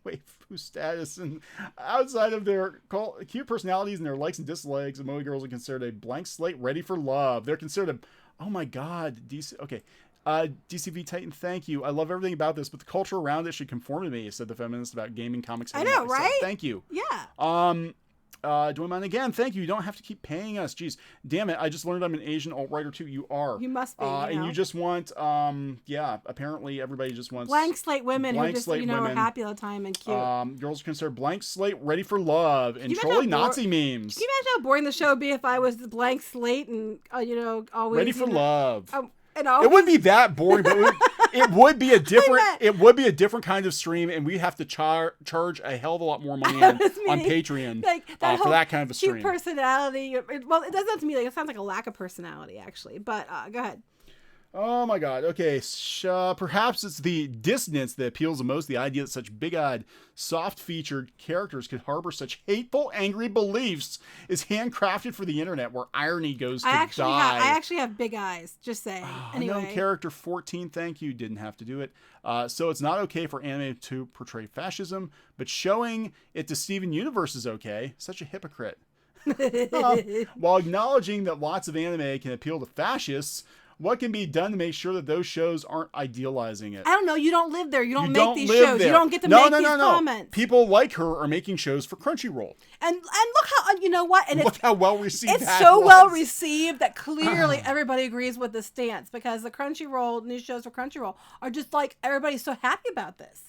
waifu status, and outside of their cute personalities and their likes and dislikes, emo girls are considered a blank slate ready for love. They're considered oh my God, DCV Titan, thank you. I love everything about this, but the culture around it should conform to me, said the feminist about gaming, comics. I know, right? So, thank you. Yeah. Doimon again, thank you. You don't have to keep paying us. Jeez, damn it. I just learned I'm an Asian alt-writer too. You are. You must be. And you just want, apparently everybody just wants blank slate women who just, are happy all the time and cute. Girls are considered blank slate, ready for love, and trolling Nazi memes. Can you imagine how boring the show would be if I was the blank slate and, always ready for love? It wouldn't be that boring, but it would be a different. It would be a different kind of stream, and we'd have to charge a hell of a lot more money on Patreon for that kind of a stream. Cute personality. Well, it doesn't to me. It sounds like a lack of personality, actually. But go ahead. Oh my God. Okay. Perhaps it's the dissonance that appeals the most. The idea that such big-eyed, soft-featured characters could harbor such hateful, angry beliefs is handcrafted for the internet, where irony goes to die. I actually have big eyes. Just saying. Anyway. No character 14. Thank you. Didn't have to do it. So it's not okay for anime to portray fascism, but showing it to Steven Universe is okay. Such a hypocrite. While acknowledging that lots of anime can appeal to fascists, what can be done to make sure that those shows aren't idealizing it? I don't know. You don't live there. You don't make these shows. There. You don't get to make these comments. People like her are making shows for Crunchyroll. And look how, you know what? And look how well received it's so well received that clearly everybody agrees with the stance, because the Crunchyroll, new shows for Crunchyroll are just like, everybody's so happy about this.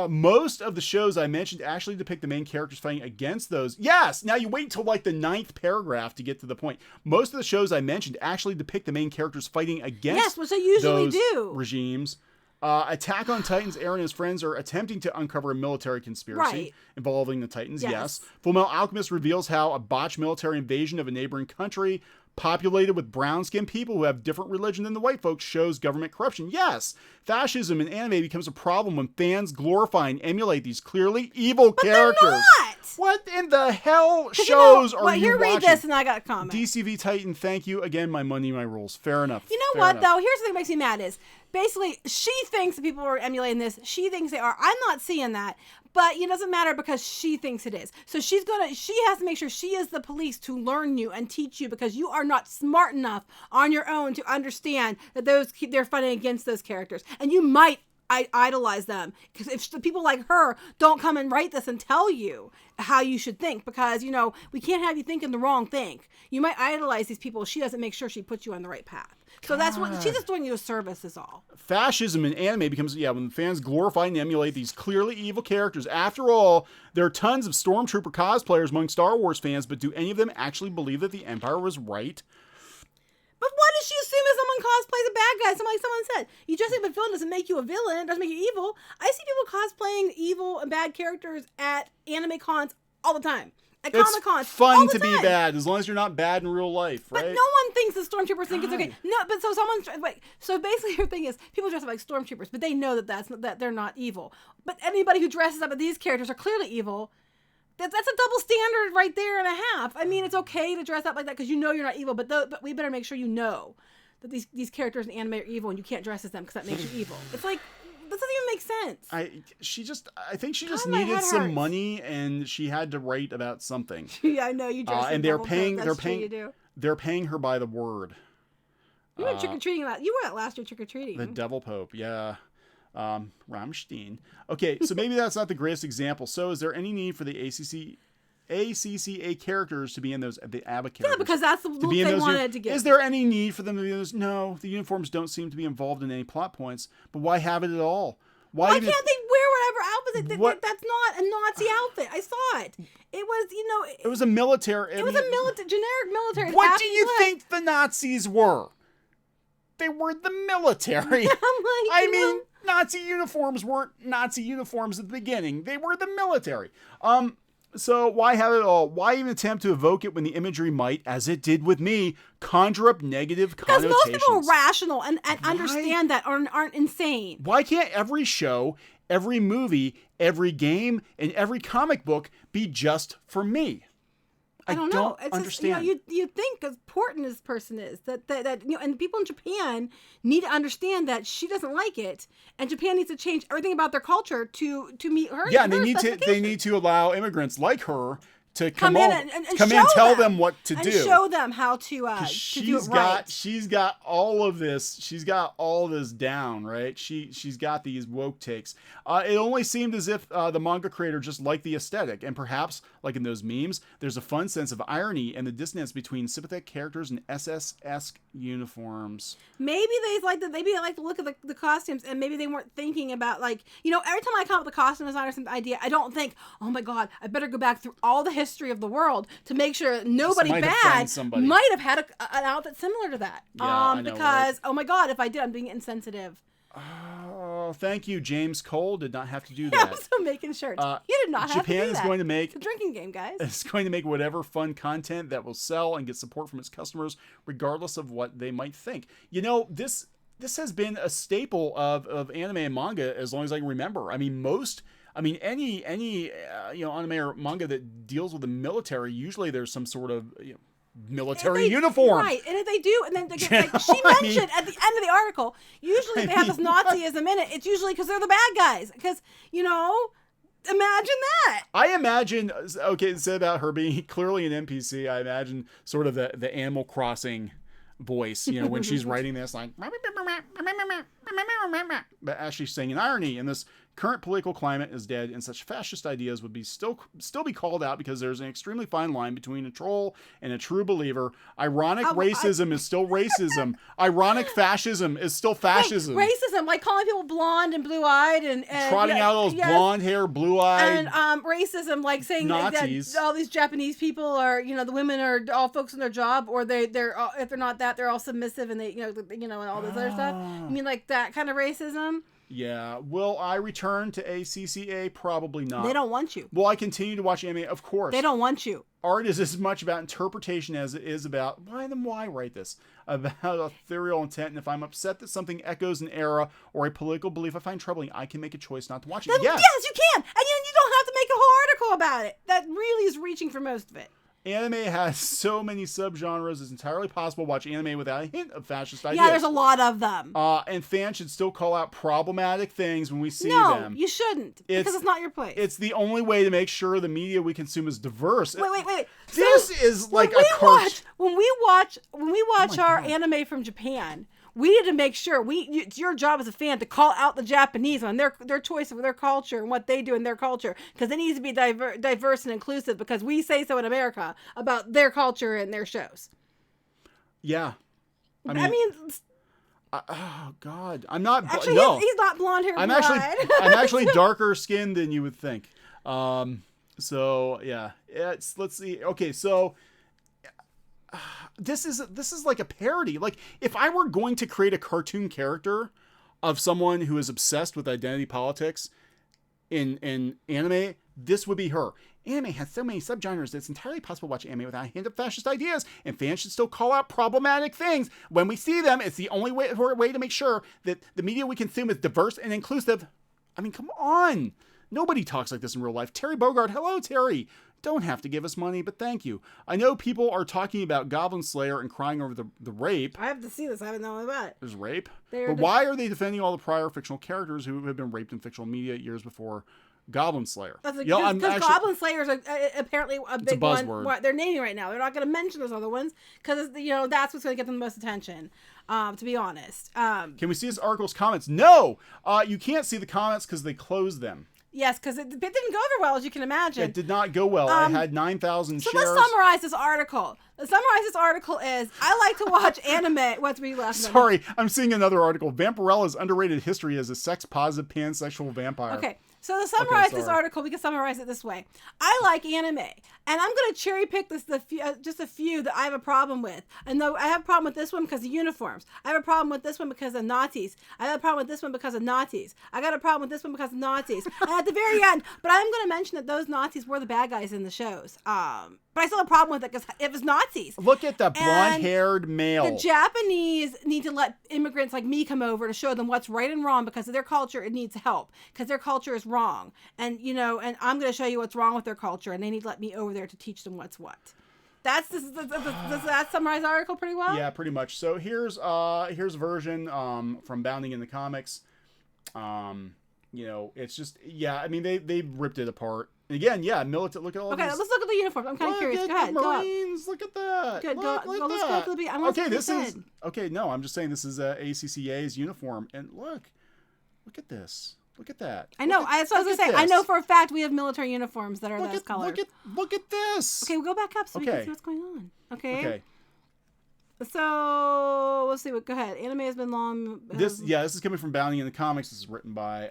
Most of the shows I mentioned actually depict the main characters fighting against those. Yes! Now you wait until like the 9th paragraph to get to the point. Most of the shows I mentioned actually depict the main characters fighting against which they usually do. Regimes. Attack on Titan's Eren and his friends are attempting to uncover a military conspiracy involving the Titans. Yes. Fullmetal Alchemist reveals how a botched military invasion of a neighboring country populated with brown-skinned people who have different religion than the white folks shows government corruption. Yes, fascism in anime becomes a problem when fans glorify and emulate these clearly evil characters. They're not! What in the hell shows are you watching? Read this and I got a comment. DCV Titan, thank you. Again, my money, my rules. Fair enough. You know what, though? Here's the thing that makes me mad is, basically, she thinks that people are emulating this. She thinks they are. I'm not seeing that. But it doesn't matter because she thinks it is. So she has to make sure she is the police to learn you and teach you, because you are not smart enough on your own to understand that they're fighting against those characters. And you might idolize them, because if the people like her don't come and write this and tell you how you should think, because we can't have you thinking the wrong thing. You might idolize these people. She doesn't make sure she puts you on the right path. So that's what she's just doing you a service is all. Fascism in anime becomes, when fans glorify and emulate these clearly evil characters. After all, there are tons of Stormtrooper cosplayers among Star Wars fans, but do any of them actually believe that the Empire was right? But why does she assume that someone cosplays a bad guy? Someone said, you dressing up a villain doesn't make you a villain. It doesn't make you evil. I see people cosplaying evil and bad characters at anime cons all the time. At Comic Con. It's fun to be bad, as long as you're not bad in real life, right? But no one thinks the Stormtroopers think it's okay. No, but so basically her thing is, people dress up like Stormtroopers, but they know that they're not evil. But anybody who dresses up as these characters are clearly evil. That's a double standard right there and a half. I mean, it's okay to dress up like that because you're not evil, but we better make sure that these characters in anime are evil and you can't dress as them because that makes you evil. It's like, that doesn't even make sense. I think she just needed some money and she had to write about something. Yeah, I know you dress and they're paying her by the word. You went trick-or-treating you went last year trick-or-treating. The Devil Pope, yeah. Rammstein. Okay, so maybe that's not the greatest example. So is there any need for the ACCA characters to be in those, the ABBA characters? Yeah, because that's the look they wanted to get. Is there any need for them to be in those? No, the uniforms don't seem to be involved in any plot points, but why have it at all? Why can't they wear whatever outfit? That's not a Nazi outfit. I saw it. It was, It was a military. It was a generic military. What do you think the Nazis were? They were the military. Nazi uniforms weren't Nazi uniforms at the beginning. They were the military. So why have it all? Why even attempt to evoke it when the imagery might, as it did with me, conjure up negative connotations? Because most people are rational and understand that aren't insane. Why can't every show, every movie, every game, and every comic book be just for me? I don't understand. You think as important as person is that and people in Japan need to understand that she doesn't like it, and Japan needs to change everything about their culture to meet her. Yeah, and they need to allow immigrants like her to come in and tell them what to do. Show them how to do it right. She's got all of this. She's got all of this down, right? She's got these woke takes. It only seemed as if the manga creator just liked the aesthetic, and perhaps, like in those memes, there's a fun sense of irony and the dissonance between sympathetic characters and SS-esque uniforms. Maybe they like the look of the costumes, and maybe they weren't thinking about every time I come up with a costume design or some idea, I don't think, oh my god, I better go back through all the history of the world to make sure nobody bad might have had an outfit similar to that. Yeah, I know, because right? Oh my god, if I did, I'm being insensitive. Oh, thank you. James Cole did not have to do that. Yeah, I'm still making shirts. You did not have to do that. Japan is going to make... It's a drinking game, guys. It's going to make whatever fun content that will sell and get support from its customers, regardless of what they might think. This has been a staple of anime and manga as long as I can remember. Any anime or manga that deals with the military, usually there's some sort of military uniform. Right, and if they do, and then she mentioned at the end of the article, usually they have this Nazism in it. It's usually because they're the bad guys. Because, imagine that. I imagine, instead about her being clearly an NPC, I imagine sort of the Animal Crossing voice, when she's writing this, like, but actually saying an irony in this current political climate is dead, and such fascist ideas would be still be called out because there's an extremely fine line between a troll and a true believer. Ironic racism is still racism. Ironic fascism is still fascism. Wait, racism, like calling people blonde and blue-eyed and trotting out all those blonde hair, blue-eyed, and racism, like saying Nazis. That all these Japanese people are, the women are all focused on their job, or they're if they're not that, they're all submissive, and they and all this other stuff. You mean like that kind of racism? Yeah. Will I return to ACCA? Probably not. They don't want you. Will I continue to watch anime? Of course. They don't want you. art is as much about interpretation as it is about why write this? About ethereal intent. And if I'm upset that something echoes an era or a political belief I find troubling, I can make a choice not to watch it. Yes, you can. And you don't have to make a whole article about it. That really is reaching for most of it. Anime has so many subgenres, it's entirely possible to watch anime without a hint of fascist ideas. Yeah, there's a lot of them. And fans should still call out problematic things when we see them. No, you shouldn't. Because it's not your place. It's the only way to make sure the media we consume is diverse. Wait. This is like when we watch our anime from Japan, we need to make sure it's your job as a fan to call out the Japanese on their choice of their culture and what they do in their culture, because it needs to be diverse and inclusive, because we say so in America about their culture and their shows. Yeah. I mean oh God, I'm not. Actually, no, he's not blonde hair. I'm actually darker skinned than you would think. So yeah, let's see. Okay, so this is like a parody. Like, if I were going to create a cartoon character of someone who is obsessed with identity politics in anime, this would be her. Anime has so many subgenres that it's entirely possible to watch anime without a hint of fascist ideas, and fans should still call out problematic things when we see them. It's the only way to make sure that the media we consume is diverse and inclusive. I mean, come on. Nobody talks like this in real life. Terry Bogard. Hello, Terry. Don't have to give us money, but thank you. I know people are talking about Goblin Slayer and crying over the rape. I have to see this. I haven't known about it. There's rape? But why are they defending all the prior fictional characters who have been raped in fictional media years before Goblin Slayer? That's because Goblin Slayer is apparently a big buzzword. They're naming right now. They're not going to mention those other ones because that's what's going to get them the most attention. To be honest. Can we see this article's comments? No! You can't see the comments because they closed them. Yes, because it didn't go over well, as you can imagine. It did not go well. I had 9,000 shares. So let's summarize this article. Is, I like to watch anime. What's we left? Sorry, I'm seeing another article. Vampirella's underrated history as a sex-positive pansexual vampire. Okay, so to summarize this article, we can summarize it this way. I like anime, and I'm going to cherry pick just a few that I have a problem with. And though I have a problem with this one because of uniforms. I have a problem with this one because of Nazis. I have a problem with this one because of Nazis. I got a problem with this one because of Nazis. And at the very end, but I'm going to mention that those Nazis were the bad guys in the shows. But I still have a problem with it because it was Nazis. Look at the blonde-haired male. The Japanese need to let immigrants like me come over to show them what's right and wrong, because of their culture, it needs help. Because their culture is wrong. And, and I'm going to show you what's wrong with their culture, and they need to let me over there to teach them what's what. Does that summarize the article pretty well? Yeah, pretty much. So here's a version from Bounding in the Comics. It's just, I mean, they ripped it apart. And again, military. Look at all. Okay, let's look at the uniforms. I'm kind of curious. Go ahead. Marines, look at that. Good. Look Let's go for the. No, I'm just saying this is ACCA's uniform, and look at this. Look at that. I know. So I was gonna say, I know for a fact we have military uniforms that are those colors. Look at this. Okay, we'll go back up so we can see what's going on. Okay. So let's see. Go ahead. Anime has been long. This is coming from Bounding in the Comics. This is written by.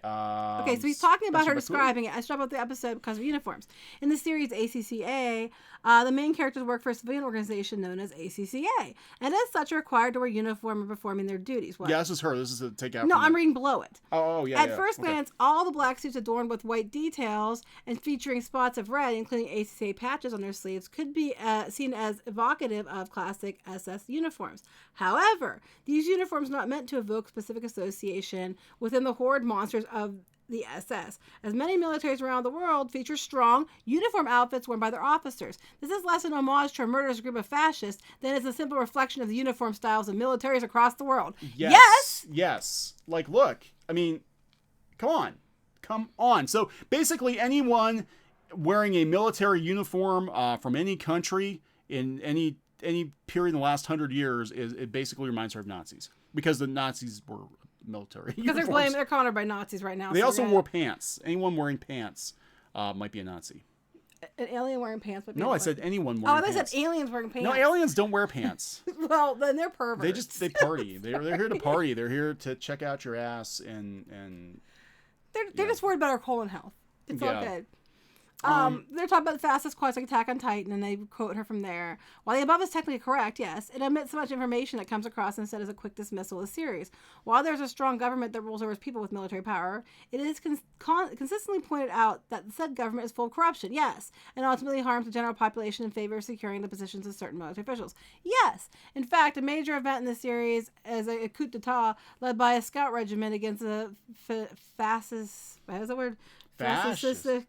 Okay, so he's talking about her describing it. I struck out the episode because of uniforms. In the series ACCA, the main characters work for a civilian organization known as ACCA, and as such are required to wear uniform when performing their duties. What? Yeah, this is her. This is a takeout. No, I'm reading below it. Oh yeah. At first glance, all the black suits adorned with white details and featuring spots of red, including ACCA patches on their sleeves, could be seen as evocative of classic SS uniforms. However, these uniforms are not meant to evoke specific association within the horde monsters of the SS, as many militaries around the world feature strong uniform outfits worn by their officers. This is less an homage to a murderous group of fascists than is a simple reflection of the uniform styles of militaries across the world. Yes. Like, look, I mean, come on. So basically, anyone wearing a military uniform from any country in any period in the last 100 years it basically reminds her of Nazis, because the Nazis were military. Because they're cornered by Nazis right now. They also wore pants. Anyone wearing pants might be a Nazi. An alien wearing pants would be. No, I said anyone wearing pants. Oh, they said aliens wearing pants. No, aliens don't wear pants. Well, then they're perverts. They party. They're here to party. They're here to check out your ass and. They're just worried about our colon health. It's all good. They're talking about the fastest quantic attack on Titan, and they quote her from there. While the above is technically correct, yes, it omits so much information that comes across instead as a quick dismissal of the series. While there's a strong government that rules over its people with military power, it is consistently pointed out that the said government is full of corruption, yes, and ultimately harms the general population in favor of securing the positions of certain military officials. Yes! In fact, a major event in the series is a coup d'etat led by a scout regiment against a fascist... What is that word? Fascistic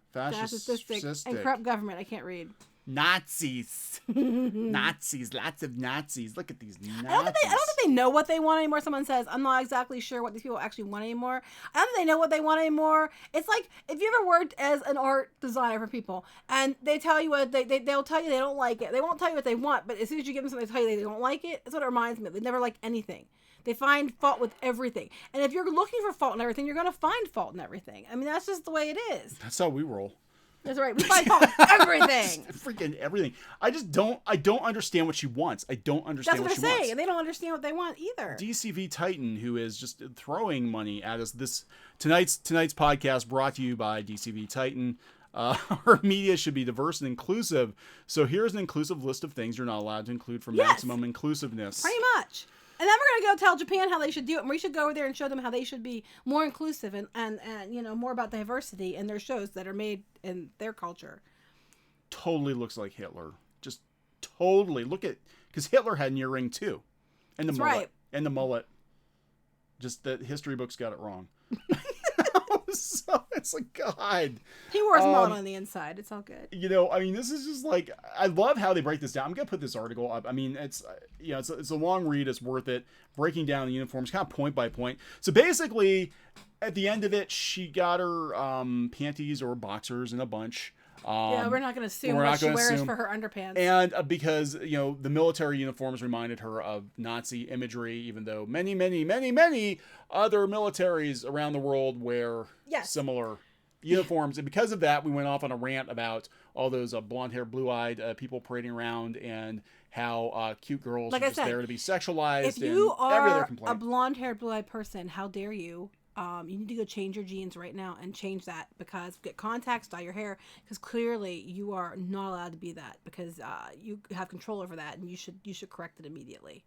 and corrupt government. I can't read. Nazis. Nazis. Lots of Nazis. Look at these Nazis. I don't think they know what they want anymore. Someone says, I'm not exactly sure what these people actually want anymore. I don't think they know what they want anymore. It's like, if you ever worked as an art designer for people, and they tell you what they'll tell you they don't like it. They won't tell you what they want, but as soon as you give them something, they tell you they don't like it. That's what it reminds me of. They never like anything. They find fault with everything. And if you're looking for fault in everything, you're going to find fault in everything. I mean, that's just the way it is. That's how we roll. That's right. We find fault with everything. Freaking everything. I don't understand what she wants. I don't understand what she wants. That's what they're saying. And they don't understand what they want either. DCV Titan, who is just throwing money at us. Tonight's podcast brought to you by DCV Titan. Our media should be diverse and inclusive. So here's an inclusive list of things you're not allowed to include for maximum inclusiveness. Pretty much. And then we're going to go tell Japan how they should do it. And we should go over there and show them how they should be more inclusive and you know, more about diversity in their shows that are made in their culture. Totally looks like Hitler. Just totally. Look at... Because Hitler had an earring, too. And the mullet. Right. And the mullet. Just the history books got it wrong. So it's like, God. He wore his mullet on the inside. It's all good. You know, I mean, this is just like, I love how they break this down. I'm going to put this article up. I mean, it's, you know, it's a long read. It's worth it. Breaking down the uniforms kind of point by point. So basically, at the end of it, she got her panties or boxers in a bunch. Yeah, we're not going to assume what she wears for her underpants. And because, you know, the military uniforms reminded her of Nazi imagery, even though many, many, many, many other militaries around the world wear similar uniforms. And because of that, we went off on a rant about all those blonde-haired, blue-eyed people parading around and how cute girls are just there to be sexualized. If you are a blonde-haired, blue-eyed person, how dare you? You need to go change your genes right now and change that, because get contacts, dye your hair, because clearly you are not allowed to be that, because you have control over that, and you should correct it immediately.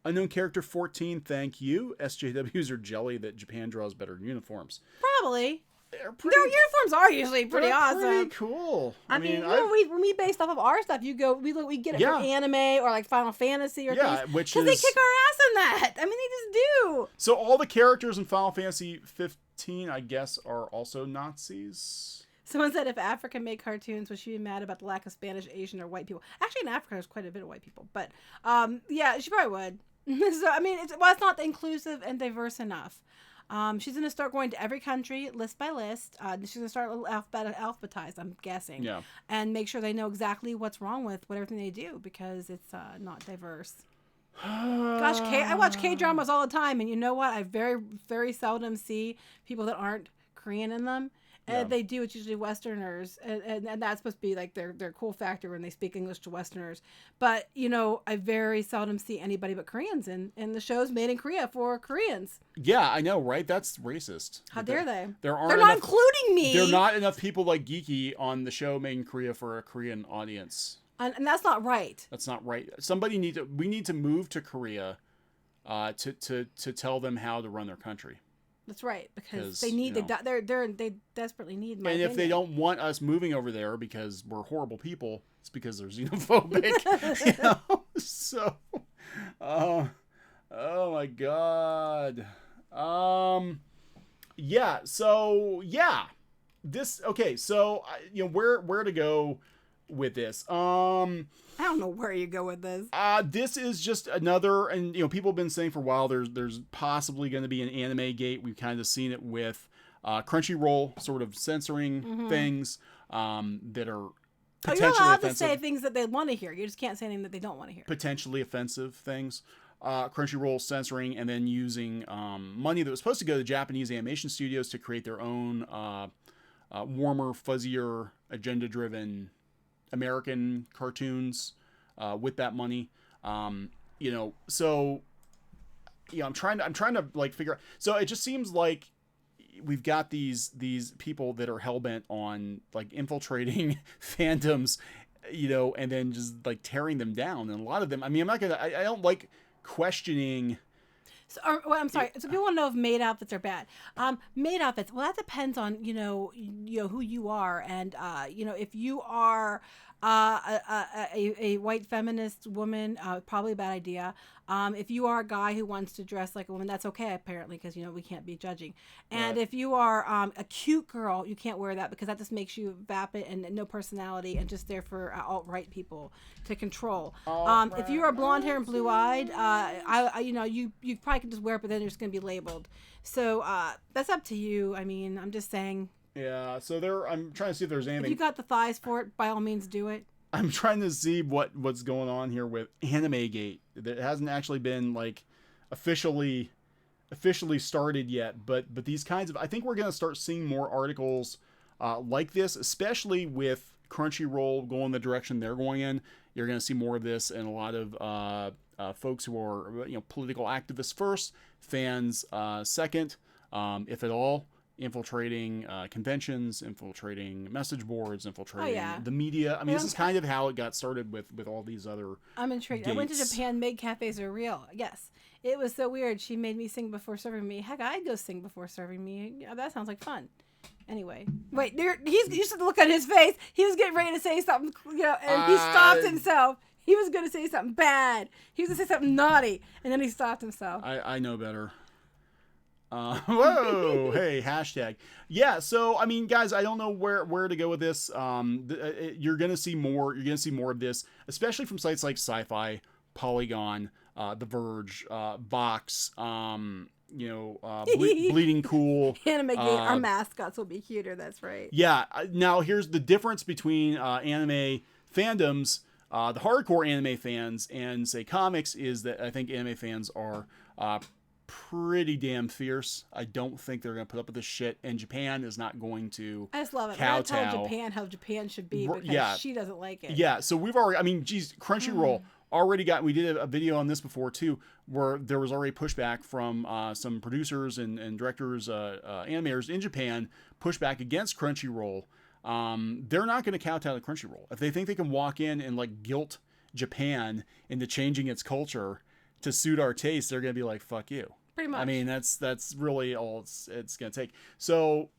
Unknown character 14, thank you. SJWs are jelly that Japan draws better uniforms. Probably. Their uniforms are usually pretty awesome. Pretty cool. I mean, when we base stuff of our stuff, we get it from anime or like Final Fantasy or things, because they kick our ass in that. I mean, they just do. So all the characters in Final Fantasy 15, I guess, are also Nazis. Someone said if Africa made cartoons, would she be mad about the lack of Spanish, Asian, or white people? Actually, in Africa, there's quite a bit of white people, but yeah, she probably would. So I mean, it's not inclusive and diverse enough. She's going to start going to every country, list by list. She's going to start alphabetized, I'm guessing. Yeah. And make sure they know exactly what's wrong with everything they do, because it's not diverse. Gosh, I watch K-dramas all the time, and you know what? I very, very seldom see people that aren't Korean in them. And if they do, it's usually Westerners, and that's supposed to be like their cool factor when they speak English to Westerners. But, you know, I very seldom see anybody but Koreans in the shows made in Korea for Koreans. Yeah, I know, right? That's racist. How dare they? They're not including me. There are not enough people like Geeky on the show made in Korea for a Korean audience. And that's not right. That's not right. We need to move to Korea to tell them how to run their country. That's right, because they need they desperately need my opinion. If they don't want us moving over there because we're horrible people, it's because they're xenophobic. You know? So, oh my God. Yeah. So yeah, this okay. So you know where to go with this. I don't know where you go with this. This is just another, and you know, people have been saying for a while there's possibly going to be an anime gate. We've kind of seen it with Crunchyroll sort of censoring things that are potentially you're allowed offensive. To say things that they want to hear. You just can't say anything that they don't want to hear. Potentially offensive things. Crunchyroll censoring and then using money that was supposed to go to Japanese animation studios to create their own warmer, fuzzier, agenda-driven American cartoons with that money. You know, so yeah, I'm trying to like figure out. So it just seems like, we've got these people that are hellbent on like infiltrating fandoms, and then just like tearing them down. And a lot of them, I mean, I don't like questioning. So, well, I'm sorry. So people want to know if maid outfits are bad. Maid outfits. Well, that depends on who you are, and if you are a white feminist woman, probably a bad idea. If you are a guy who wants to dress like a woman, that's okay apparently, because we can't be judging. And if you are a cute girl, you can't wear that because that just makes you vapid and no personality and just there for alt-right people to control. If you are blonde hair and blue eyed, you probably can just wear it, but then you're just gonna be labeled. So that's up to you. I mean, I'm just saying. Yeah. So I'm trying to see if there's anything. If you got the thighs for it, by all means, do it. I'm trying to see what's going on here with Anime Gate. That hasn't actually been like officially started yet, but these kinds of, I think we're going to start seeing more articles like this, especially with Crunchyroll going the direction they're going in. You're going to see more of this, and a lot of folks who are political activists first, fans second, if at all. Infiltrating conventions, infiltrating message boards, infiltrating the media. I mean, this is kind of how it got started with all these other I'm intrigued. Gates. I went to Japan. Maid cafes are real. Yes. It was so weird. She made me sing before serving me. Heck, I'd go sing before serving me. Yeah, that sounds like fun. Anyway. Wait, you should look at his face. He was getting ready to say something, and he stopped himself. He was going to say something bad. He was going to say something naughty, and then he stopped himself. I know better. Whoa, hey, hashtag. Yeah, so I mean, guys, I don't know where to go with this. You're gonna see more of this, especially from sites like Sci-Fi, Polygon, The Verge, Vox, Bleeding Cool. Anime Gate, our mascots will be cuter, that's right. Yeah, now here's the difference between anime fandoms, the hardcore anime fans, and say comics, is that I think anime fans are pretty damn fierce. I don't think they're going to put up with this shit, and Japan is not going to. I just love it. I tell Japan how Japan should be, because she doesn't like it. Yeah, so we've already, I mean, geez, Crunchyroll already we did a video on this before too, where there was already pushback from some producers and directors, animators in Japan, pushback against Crunchyroll. They're not going to kowtow to Crunchyroll. If they think they can walk in and like guilt Japan into changing its culture to suit our taste, they're gonna be like, fuck you. Pretty much. I mean, that's really all it's gonna take. So,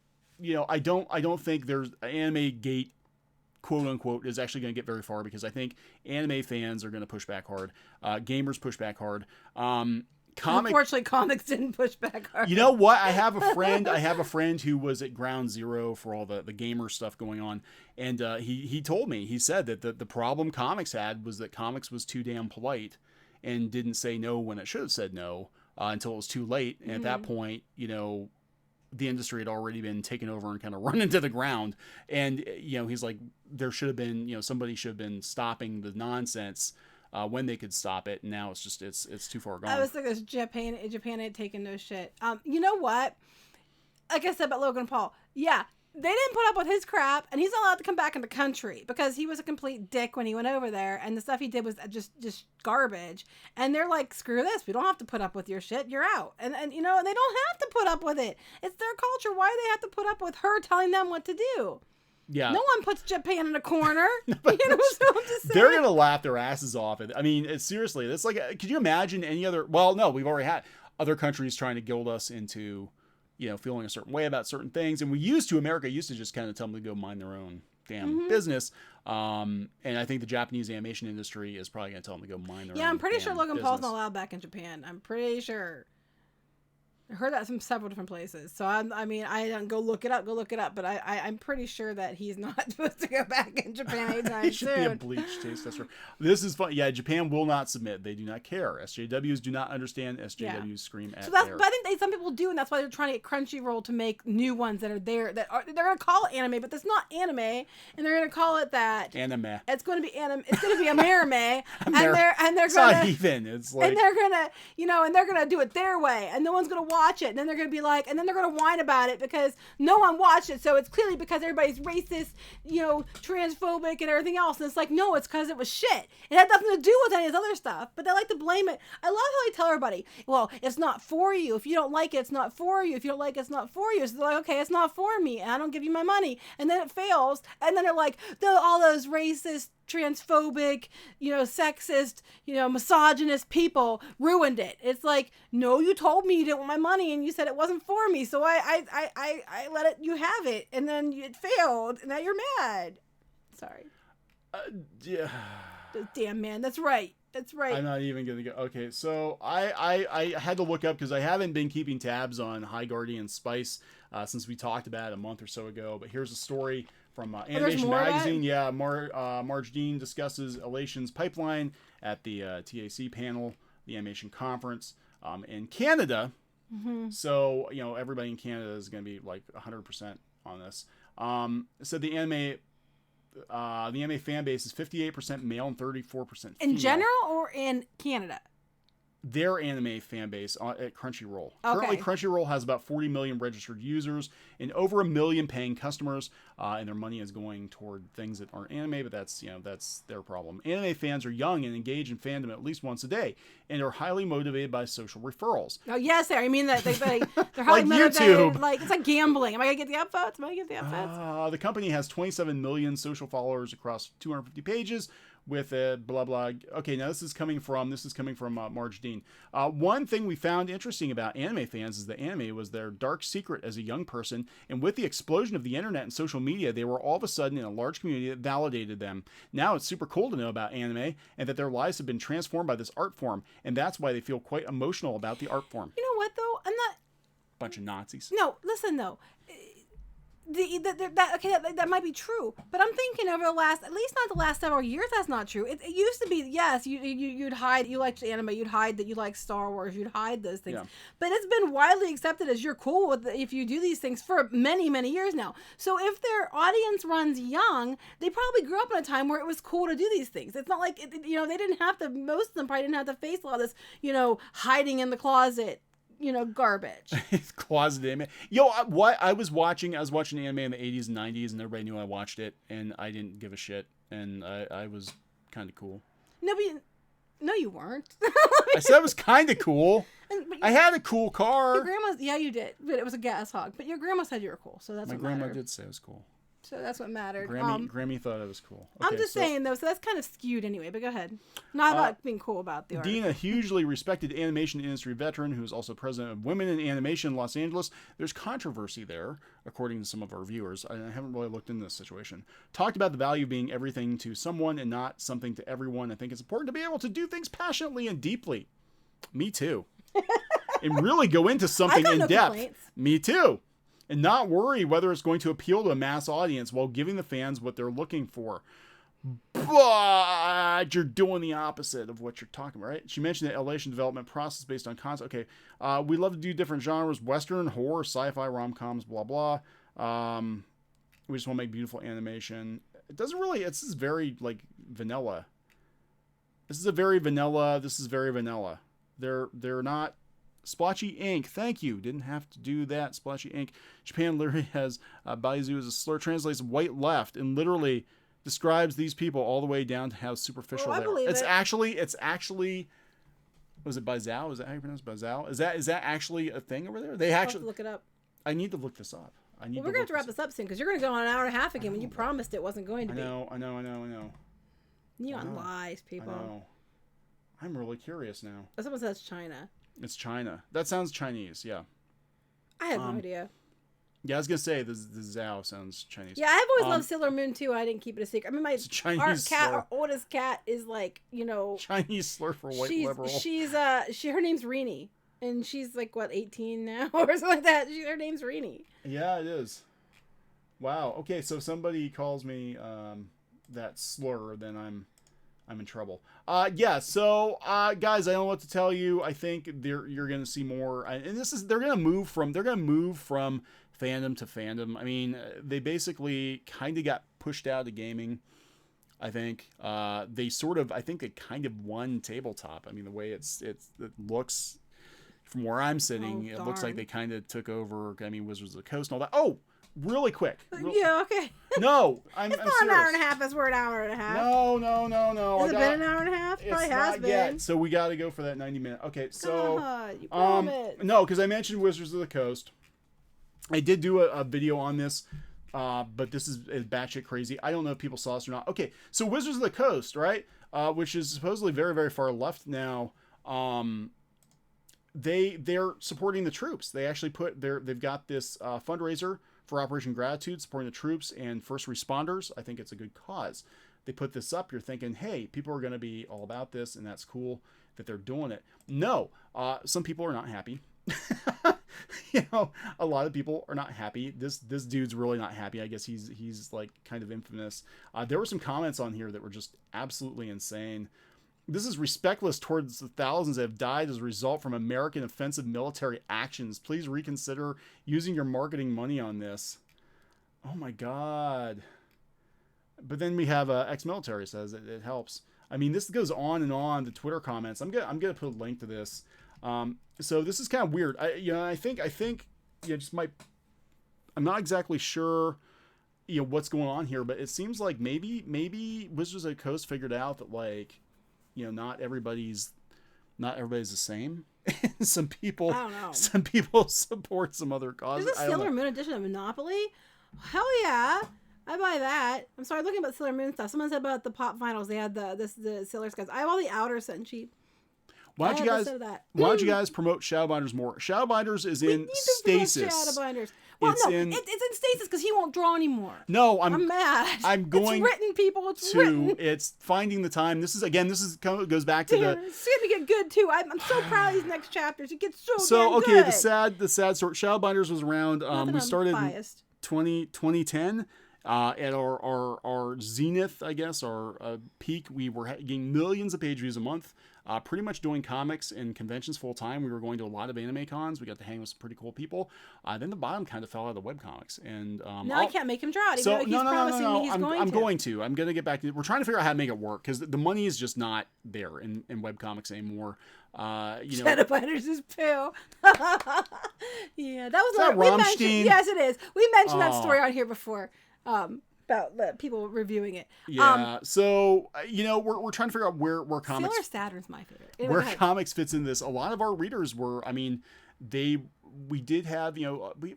I don't think there's Anime Gate, quote unquote, is actually gonna get very far, because I think anime fans are gonna push back hard. Gamers push back hard. Unfortunately, comics didn't push back hard. You know what? I have a friend who was at ground zero for all the gamer stuff going on, and he told me, he said that the problem comics had was that comics was too damn polite and didn't say no when it should have said no until it was too late. And at that point, the industry had already been taken over and kind of run into the ground. And, he's like, there should have been, somebody should have been stopping the nonsense when they could stop it. And now it's just, it's too far gone. I was thinking Japan ain't taking no shit. You know what? Like I said about Logan Paul. Yeah. They didn't put up with his crap, and he's not allowed to come back in the country because he was a complete dick when he went over there, and the stuff he did was just garbage. And they're like, screw this, we don't have to put up with your shit, you're out. And they don't have to put up with it. It's their culture. Why do they have to put up with her telling them what to do? Yeah. No one puts Japan in a corner. What I'm just saying? They're gonna laugh their asses off. I mean, seriously, it's like, could you imagine any other? Well, no, we've already had other countries trying to guilt us into, feeling a certain way about certain things. And America used to just kind of tell them to go mind their own damn business. And I think the Japanese animation industry is probably going to tell them to go mind their own. Yeah, I'm pretty sure Logan business. Paul's not allowed back in Japan. I'm pretty sure. I heard that from several different places. So I don't go look it up, but I'm pretty sure that he's not supposed to go back in Japan anytime he should soon. be a bleach taste tester. This is fun. Yeah, Japan will not submit. They do not care. SJWs do not understand. SJWs scream at but I think some people do, and that's why they're trying to get Crunchyroll to make new ones that are there. They're going to call it anime, but that's not anime, and they're going to call it that. Anime. It's going to be anime. It's going to be Amerime, and they're it's going not to even. It's like, and they're going to, and they're going to do it their way, and no one's going to watch it, and then they're going to be like, and then they're going to whine about it because no one watched it. So it's clearly because everybody's racist, transphobic and everything else. And it's like, no, it's because it was shit. It had nothing to do with any of this other stuff. But they like to blame it. I love how they tell everybody, well, it's not for you. If you don't like it, it's not for you. If you don't like it, it's not for you. So they're like, okay, it's not for me, and I don't give you my money. And then it fails, and then they're like, all those racist, transphobic, sexist, misogynist people ruined it. It's like, no, you told me you didn't want my money, and you said it wasn't for me, so I let you have it, and then it failed, and now you're mad. Sorry. Yeah. Damn, man, that's right. That's right. I'm not even gonna go. Okay, so I had to look up because I haven't been keeping tabs on High Guardian Spice since we talked about it a month or so ago. But here's a story from Animation Magazine. Yeah, Marge Dean discusses Elation's pipeline at the TAC panel, the animation conference in Canada. Mm-hmm. So everybody in Canada is going to be like 100% on this. So the anime fan base is 58% male and 34% female. In general or in Canada? Their anime fan base at Crunchyroll. Okay. Currently, Crunchyroll has about 40 million registered users and over 1 million paying customers, and their money is going toward things that aren't anime, but that's their problem. Anime fans are young and engage in fandom at least once a day, and are highly motivated by social referrals. Oh yes, I mean that they're Like highly motivated. YouTube. Like it's like gambling. Am I gonna get the upvotes? Am I gonna get the upvotes? The company has 27 million social followers across 250 pages. With blah blah. Okay, now this is coming from Marge Dean. One thing we found interesting about anime fans is that anime was their dark secret as a young person, and with the explosion of the internet and social media, they were all of a sudden in a large community that validated them. Now it's super cool to know about anime and that their lives have been transformed by this art form, and that's why they feel quite emotional about the art form. You know what though? I'm not. Bunch of Nazis. No, listen though. That might be true, but I'm thinking over at least not the last several years, that's not true. It used to be, yes, you'd hide, you liked anime, you'd hide that you like Star Wars, you'd hide those things. Yeah. But it's been widely accepted as you're cool with if you do these things for many, many years now. So if their audience runs young, they probably grew up in a time where it was cool to do these things. It's not like, they didn't have to, most of them probably didn't have to face a lot of this, hiding in the closet. Garbage. Closet anime. I was watching anime in the 80s and 90s, and everybody knew I watched it, and I didn't give a shit, and I was kind of cool. No, you weren't. I said it was kind of cool. I had a cool car. Your grandma's, yeah, you did, but it was a gas hog. But your grandma said you were cool, so that's what mattered. My grandma did say it was cool. So that's what mattered. Grammy thought it was cool. Okay, I'm just saying, though, so that's kind of skewed anyway, but go ahead. Not about being cool about the art. Dean, a hugely respected animation industry veteran who is also president of Women in Animation in Los Angeles. There's controversy there, according to some of our viewers. I haven't really looked into this situation. Talked about the value of being everything to someone and not something to everyone. I think it's important to be able to do things passionately and deeply. Me too. And really go into something in depth. Complaints. Me too. And not worry whether it's going to appeal to a mass audience while giving the fans what they're looking for. But you're doing the opposite of what you're talking about, right? She mentioned the elation development process based on concept. Okay, we love to do different genres: Western, horror, sci-fi, rom-coms, blah, blah. We just want to make beautiful animation. It doesn't really, it's just very, vanilla. This is very vanilla. They're not... Splotchy ink. Thank you. Didn't have to do that. Splotchy ink. Japan literally has Baizu as a slur, translates white left, and literally describes these people all the way down to how superficial they are. It's actually. Was it Baizao? Is that how you pronounce Baizao? Is that actually a thing over there? They actually look it up. I need to look this up. We're gonna have to wrap this up soon because you're gonna go on an hour and a half again when you promised it wasn't going to be. I know. Neon lies, people. I know. I'm really curious now. Someone says China. It's China. That sounds Chinese, yeah. I have no idea. Yeah, I was going to say, the Zhao sounds Chinese. Yeah, I've always loved Sailor Moon, too. I didn't keep it a secret. I mean, our oldest cat is Chinese slur for white liberal. Her name's Rini. And she's 18 now or something like that. Her name's Rini. Yeah, it is. Wow. Okay, so if somebody calls me that slur, then I'm in trouble. So guys, I don't know what to tell you. I think you're going to see more, and they're going to move from fandom to fandom. I mean, they basically kind of got pushed out of gaming. I think they kind of won tabletop. I mean, the way it looks from where I'm sitting, Oh, it looks like darn. they kind of took over. I mean, Wizards of the Coast and all that. Oh, really quick. Yeah, okay. No, I'm It's I'm not an hour serious. and a half. It's we're an hour and a half. No. Has it been an hour and a half? It's Probably has not been. yet. So we got to go for that 90-minute. Okay, so You promised. no, because I mentioned Wizards of the Coast. I did do a video on this, but this is batshit crazy. I don't know if people saw this or not. Okay, so Wizards of the Coast, right? Which is supposedly very, very far left now. They're supporting the troops. They actually they've got this fundraiser for Operation Gratitude, supporting the troops and first responders. I think it's a good cause. They put this up. You're thinking, hey, people are going to be all about this, and that's cool that they're doing it. No, some people are not happy. A lot of people are not happy. This dude's really not happy. I guess he's like kind of infamous. There were some comments on here that were just absolutely insane. This is respectless towards the thousands that have died as a result from American offensive military actions. Please reconsider using your marketing money on this. Oh my God. But then we have ex-military says it helps. I mean, this goes on and on. The Twitter comments. I'm gonna put a link to this. So this is kind of weird. I think just I'm not exactly sure, what's going on here, but it seems like maybe Wizards of the Coast figured out that not everybody's the same. Some people, I don't know. Some people support some other causes. Is this Sailor Moon edition of Monopoly? Hell yeah. I buy that. I'm sorry, looking about Sailor Moon stuff. Someone said about the pop finals. They had the Sailor Scouts. I have all the outer set and cheap. Why don't you guys promote Shadowbinders more? Shadowbinders is in stasis. Shadowbinders. Well, it's in stasis because he won't draw anymore. No, I'm mad. I'm going. It's written, people. It's written. It's finding the time. This goes back to the. It's gonna get good too. I'm so proud of these next chapters. It gets so damn okay. good. The sad story. Shadowbinders was around. We started in 2010. At our zenith, I guess, our peak, we were getting millions of page views a month. Pretty much doing comics and conventions full time. We were going to a lot of anime cons. We got to hang with some pretty cool people. Then the bottom kind of fell out of the webcomics. And I can't make him draw it. Even though he's promising me he's going to. I'm going to get back to it. We're trying to figure out how to make it work because the money is just not there in webcomics anymore. Shadowbinders is pale. Yeah, that was that Rammstein? Yes, it is. We mentioned that story on here before. About people reviewing it. Yeah. We're trying to figure out where comics. Sailor Saturn's my favorite. Where comics fits in this. A lot of our readers were. I mean, we did have. We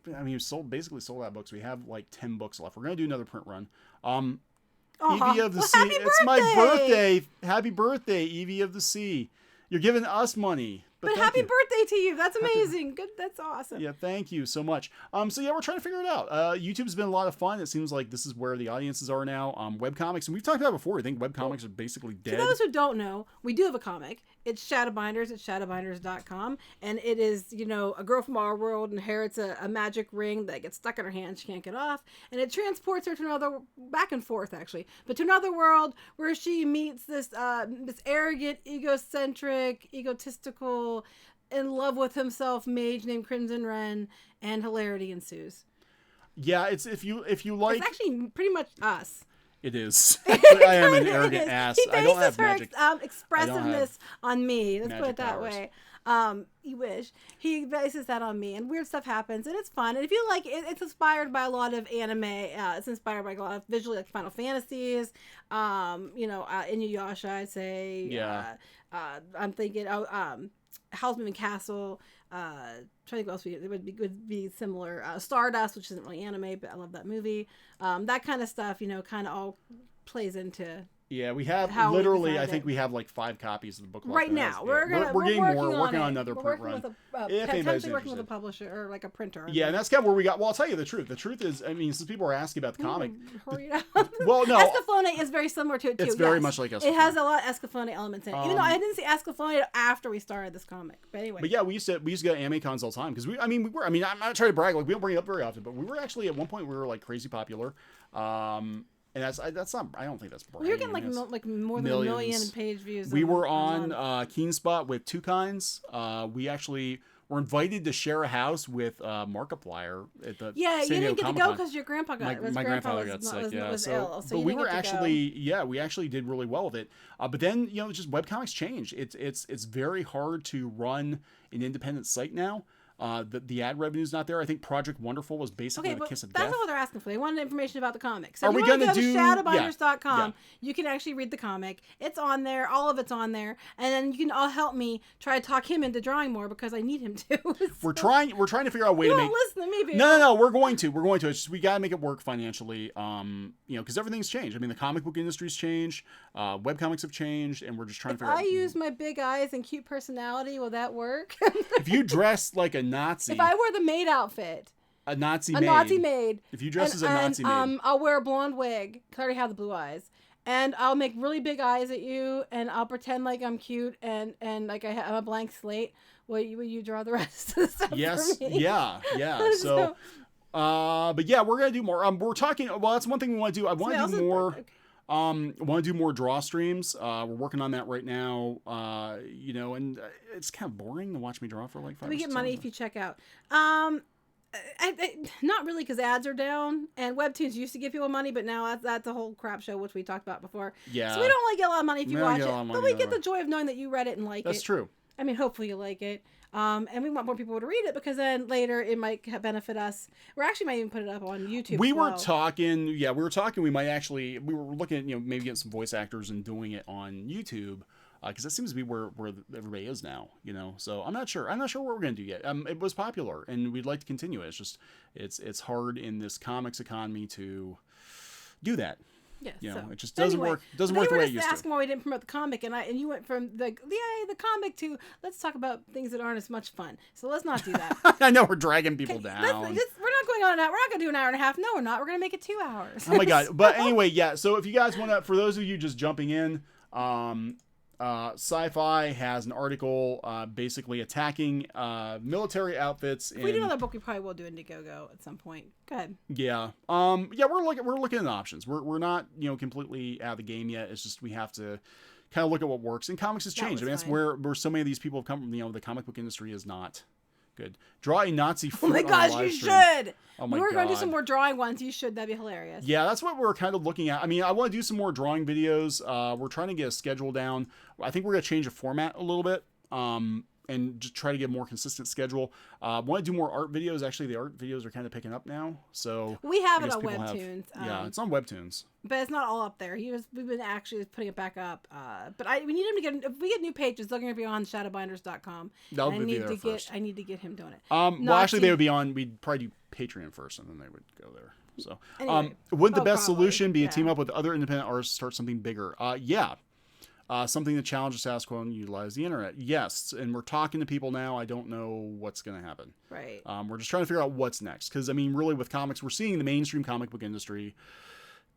basically sold out books. We have like 10 books left. We're gonna do another print run. Evie of the Sea. It's my birthday. Happy birthday, Evie of the Sea. You're giving us money. But happy birthday to you. That's amazing. Good. That's awesome. Yeah, thank you so much. We're trying to figure it out. YouTube's been a lot of fun. It seems like this is where the audiences are now. Webcomics, and we've talked about it before. I think webcomics are basically dead. For those who don't know, we do have a comic. It's Shadowbinders at shadowbinders.com. And it is, a girl from our world inherits a magic ring that gets stuck in her hand. She can't get off. And it transports her to another, back and forth actually, but to another world where she meets this arrogant, egotistical, in love with himself mage named Crimson Wren, and hilarity ensues. Yeah, it's if you like. It's actually pretty much us. It is. I am an arrogant ass. He bases her expressiveness on me. Let's put it that powers. way. You wish. He bases that on me, and weird stuff happens, and it's fun. And if you like it, it's inspired by a lot of anime. It's inspired by a lot of visually like Final Fantasies. Inuyasha, I'd say. Yeah. I'm thinking. Howl's Moving Castle. Trying to think what else would be similar. Stardust, which isn't really anime, but I love that movie. That kind of stuff, kind of all plays into. Yeah, we have literally. I think we have like 5 copies of the book right now. We're getting more. We're working on another print run. Potentially working with a publisher or like a printer. Yeah, and that's kind of where we got. Well, I'll tell you the truth. The truth is, since people are asking about the comic, hurry it up. Well, no, Escaflowne is very similar to it too. It's very much like Escaflowne. It has a lot of Escaflowne elements in it. Even though I didn't see Escaflowne after we started this comic, but anyway. But yeah, we used to go to anime cons all the time because we were. I'm not trying to brag. Like we don't bring it up very often, but we were actually at one point we were like crazy popular. And that's not. I don't think that's. We were getting like more than 1 million page views. We were on Keenspot with 2 kinds. We actually were invited to share a house with Markiplier at the Yeah, San you Diego didn't get to Comic-Con. go because your grandpa got My grandfather got sick. was So, ill, so but you we didn't were get to actually, we actually did really well with it. But then, just webcomics change. It's very hard to run an independent site now. The ad revenue's not there. I think Project Wonderful was basically the kiss of death. That's not what they're asking for. They wanted information about the comics. So Are if we you going want to to do go to shadowbinders.com, Yeah. you can actually read the comic. It's on there. All of it's on there. And then you can all help me try to talk him into drawing more because I need him to. So, We're trying to figure out a way you to don't make. listen to me, baby. No. We're going to. It's just we got to make it work financially. Because everything's changed. I mean, the comic book industry's changed. Webcomics have changed, and we're just trying to figure out. If I use my big eyes and cute personality, will that work? If you dress like a Nazi. If I wear the maid outfit. A Nazi maid. If you dress as a Nazi maid. I'll wear a blonde wig. 'Cause I already have the blue eyes. And I'll make really big eyes at you, and I'll pretend like I'm cute and like I'm a blank slate. Will you draw the rest of the stuff Yes. for me? Yeah. So, but yeah, we're gonna do more. We're talking. Well, that's one thing we want to do. I want to do more. Want to do more draw streams. We're working on that right now. And it's kind of boring to watch me draw for like 5 We or 6 get money hours. if you check out. Not really, because ads are down, and Webtoons used to give people money, but now that's a whole crap show, which we talked about before. Yeah. So we don't really get a lot of money if you We don't watch get a it, lot of but money, we no. get the joy of knowing that you read it and like it. That's true. I mean, hopefully you like it. And we want more people to read it because then later it might benefit us. We actually might even put it up on YouTube. We as were well. talking. Yeah, we were talking. We were looking at maybe getting some voice actors and doing it on YouTube. Because that seems to be where everybody is now, So I'm not sure. I'm not sure what we're gonna do yet. It was popular, and we'd like to continue it. It's just it's hard in this comics economy to do that. Yeah, It just doesn't work. Doesn't work the way it used used to. Asking to. why we didn't promote the comic, and you went from the comic to let's talk about things that aren't as much fun. So let's not do that. I know we're dragging people down. We're not going on an hour. We're not going to do an hour and a half. No, we're not. We're going to make it 2 hours. Oh my god! But anyway, yeah. So if you guys want to, for those of you just jumping in, Sci-Fi has an article basically attacking military outfits. If we do another book, we probably will do Indiegogo at some point. Go ahead. Yeah. We're looking at options. We're not completely out of the game yet. It's just we have to kind of look at what works. And comics has changed. I mean, that's where so many of these people have come from. The comic book industry is not good. Draw a Nazi fruit. Oh my gosh, you should. Oh my god. We're going to do some more drawing ones. You should. That'd be hilarious. Yeah, that's what we're kind of looking at. I mean, I want to do some more drawing videos. We're trying to get a schedule down. I think we're going to change the format a little bit. And just try to get a more consistent schedule. Want to do more art videos. Actually, the art videos are kind of picking up now. So we have it on Webtoons. It's on Webtoons. But it's not all up there. We've been actually putting it back up. But we need him to get. If we get new pages, they're going to be on shadowbinders.com. That'll be there first. I need to get him doing it. Well, actually, they would be on. We'd probably do Patreon first, and then they would go there. So, anyway. Would the best probably. solution be Yeah. to team up with other independent artists to start something bigger? Yeah. Something that challenges status quo and utilize the internet. Yes, and we're talking to people now. I don't know what's going to happen. Right. We're just trying to figure out what's next. Because, I mean, really with comics, we're seeing the mainstream comic book industry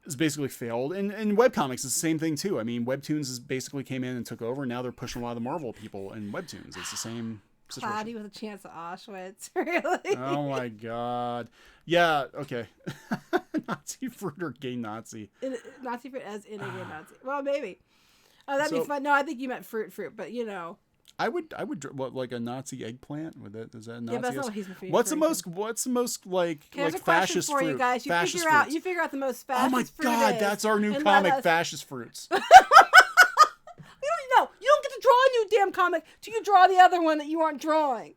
has basically failed. And webcomics is the same thing, too. I mean, Webtoons has basically came in and took over, and now they're pushing a lot of the Marvel people in Webtoons. It's the same situation. Cloudy with a chance of Auschwitz. Really? Oh, my God. Yeah, okay. Nazi fruit or gay Nazi? Nazi fruit as in a gay Nazi. Well, maybe. Oh, that'd be fun. No, I think you meant fruit, but I would what, like a Nazi eggplant? Would that is that a Nazi? Yeah, but that's not what he's referring What's the most like fascist for fruit? you guys. You figure out the most fascist. Oh my fruit god, is, that's our new and comic, fascist fruits. You don't get to draw a new damn comic till you draw the other one that you aren't drawing.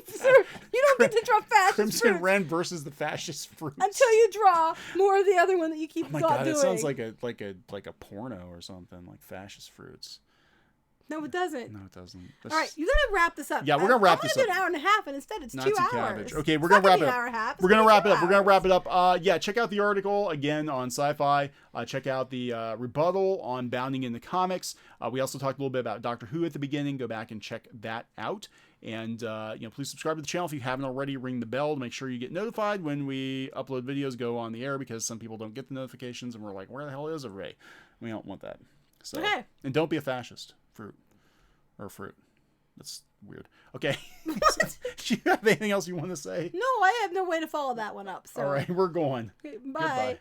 Sir, you don't get to draw fascist Crimson fruits Ren versus the fascist fruits until you draw more of the other one that you keep oh my not god, doing. it sounds like a porno or something, like fascist fruits. No, it doesn't. No, it doesn't. All right, you gotta wrap this up. Yeah, we're gonna wrap this up. I'm gonna do an hour and a half, and instead it's Nazi 2 hours. cabbage. Okay, we're It's gonna not wrap be it an hour and a half. up. We're gonna wrap it up. We're gonna wrap it up. Yeah, check out the article again on Sci-Fi. Check out the rebuttal on Bounding in the Comics. We also talked a little bit about Doctor Who at the beginning. Go back and check that out. And please subscribe to the channel if you haven't already. Ring the bell to make sure you get notified when we upload videos, go on the air, because some people don't get the notifications and we're like, where the hell is Ray? We don't want that. So, okay. And don't be a fascist. Fruit. That's weird. Okay. Do you have anything else you want to say? No, I have no way to follow that one up. So. All right, we're going. Okay, bye. Goodbye.